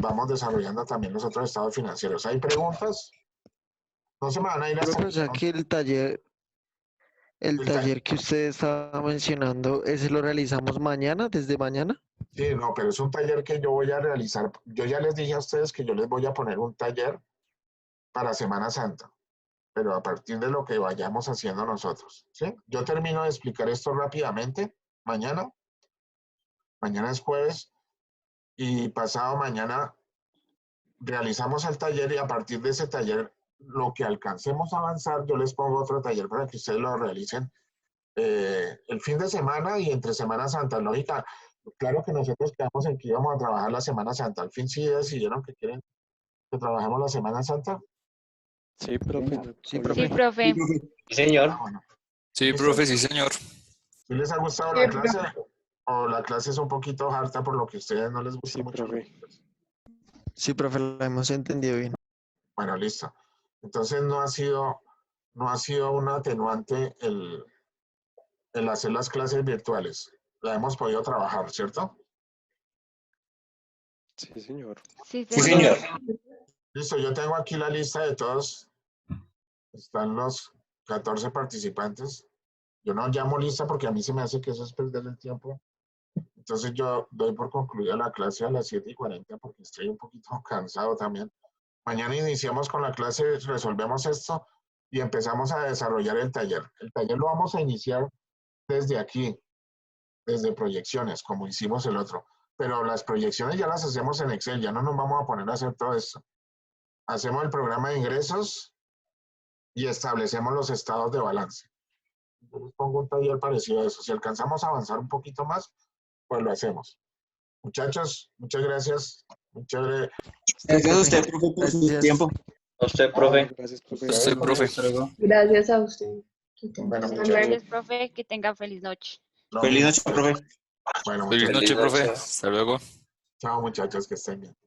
vamos desarrollando también los otros estados financieros. ¿Hay preguntas? No se me van a ir hasta Profe, o sea que el taller que usted estaba mencionando, ¿ese lo realizamos mañana, desde mañana? Sí, no, pero es un taller que yo voy a realizar. Yo ya les dije a ustedes que yo les voy a poner un taller para Semana Santa, pero a partir de lo que vayamos haciendo nosotros, ¿sí? Yo termino de explicar esto rápidamente mañana. Mañana es jueves y pasado mañana realizamos el taller y a partir de ese taller, lo que alcancemos a avanzar, yo les pongo otro taller para que ustedes lo realicen el fin de semana y entre Semana Santa. Lógica, claro que nosotros quedamos en que íbamos a trabajar la Semana Santa. Al fin sí decidieron que quieren que trabajemos la Semana Santa. Sí, profe. Sí, Sí, profe. profe. Sí, señor. Bueno, Sí, listo. profe, sí, señor. ¿Sí les ha gustado la clase? ¿O la clase es un poquito harta por lo que a ustedes no les gusta Sí, mucho? profe. Sí, profe, la hemos entendido bien. Bueno, listo. Entonces no ha sido un atenuante el hacer las clases virtuales. La hemos podido trabajar, ¿cierto? Sí, señor. Sí, Sí, señor. señor. Listo, yo tengo aquí la lista de todos. Están los 14 participantes. Yo no llamo lista porque a mí se me hace que eso es perder el tiempo. Entonces yo doy por concluida la clase a las 7:40 porque estoy un poquito cansado también. Mañana iniciamos con la clase, resolvemos esto y empezamos a desarrollar el taller. El taller lo vamos a iniciar desde aquí, desde proyecciones, como hicimos el otro. Pero las proyecciones ya las hacemos en Excel, ya no nos vamos a poner a hacer todo esto. Hacemos el programa de ingresos y establecemos los estados de balance. Yo les pongo un taller parecido a eso. Si alcanzamos a avanzar un poquito más, pues lo hacemos. Muchachos, muchas gracias. Muy chévere. Gracias a usted, profe, por su Gracias. tiempo. A usted, profe. Gracias, profe. Usted, profe. Hasta luego. Gracias a usted. Bueno, Muchas muchachos. gracias, profe. Que tenga feliz noche. Lo Feliz mismo. noche, profe. Bueno, Feliz muchachos. noche, profe. noche. Hasta luego. Chao, muchachos, que estén bien.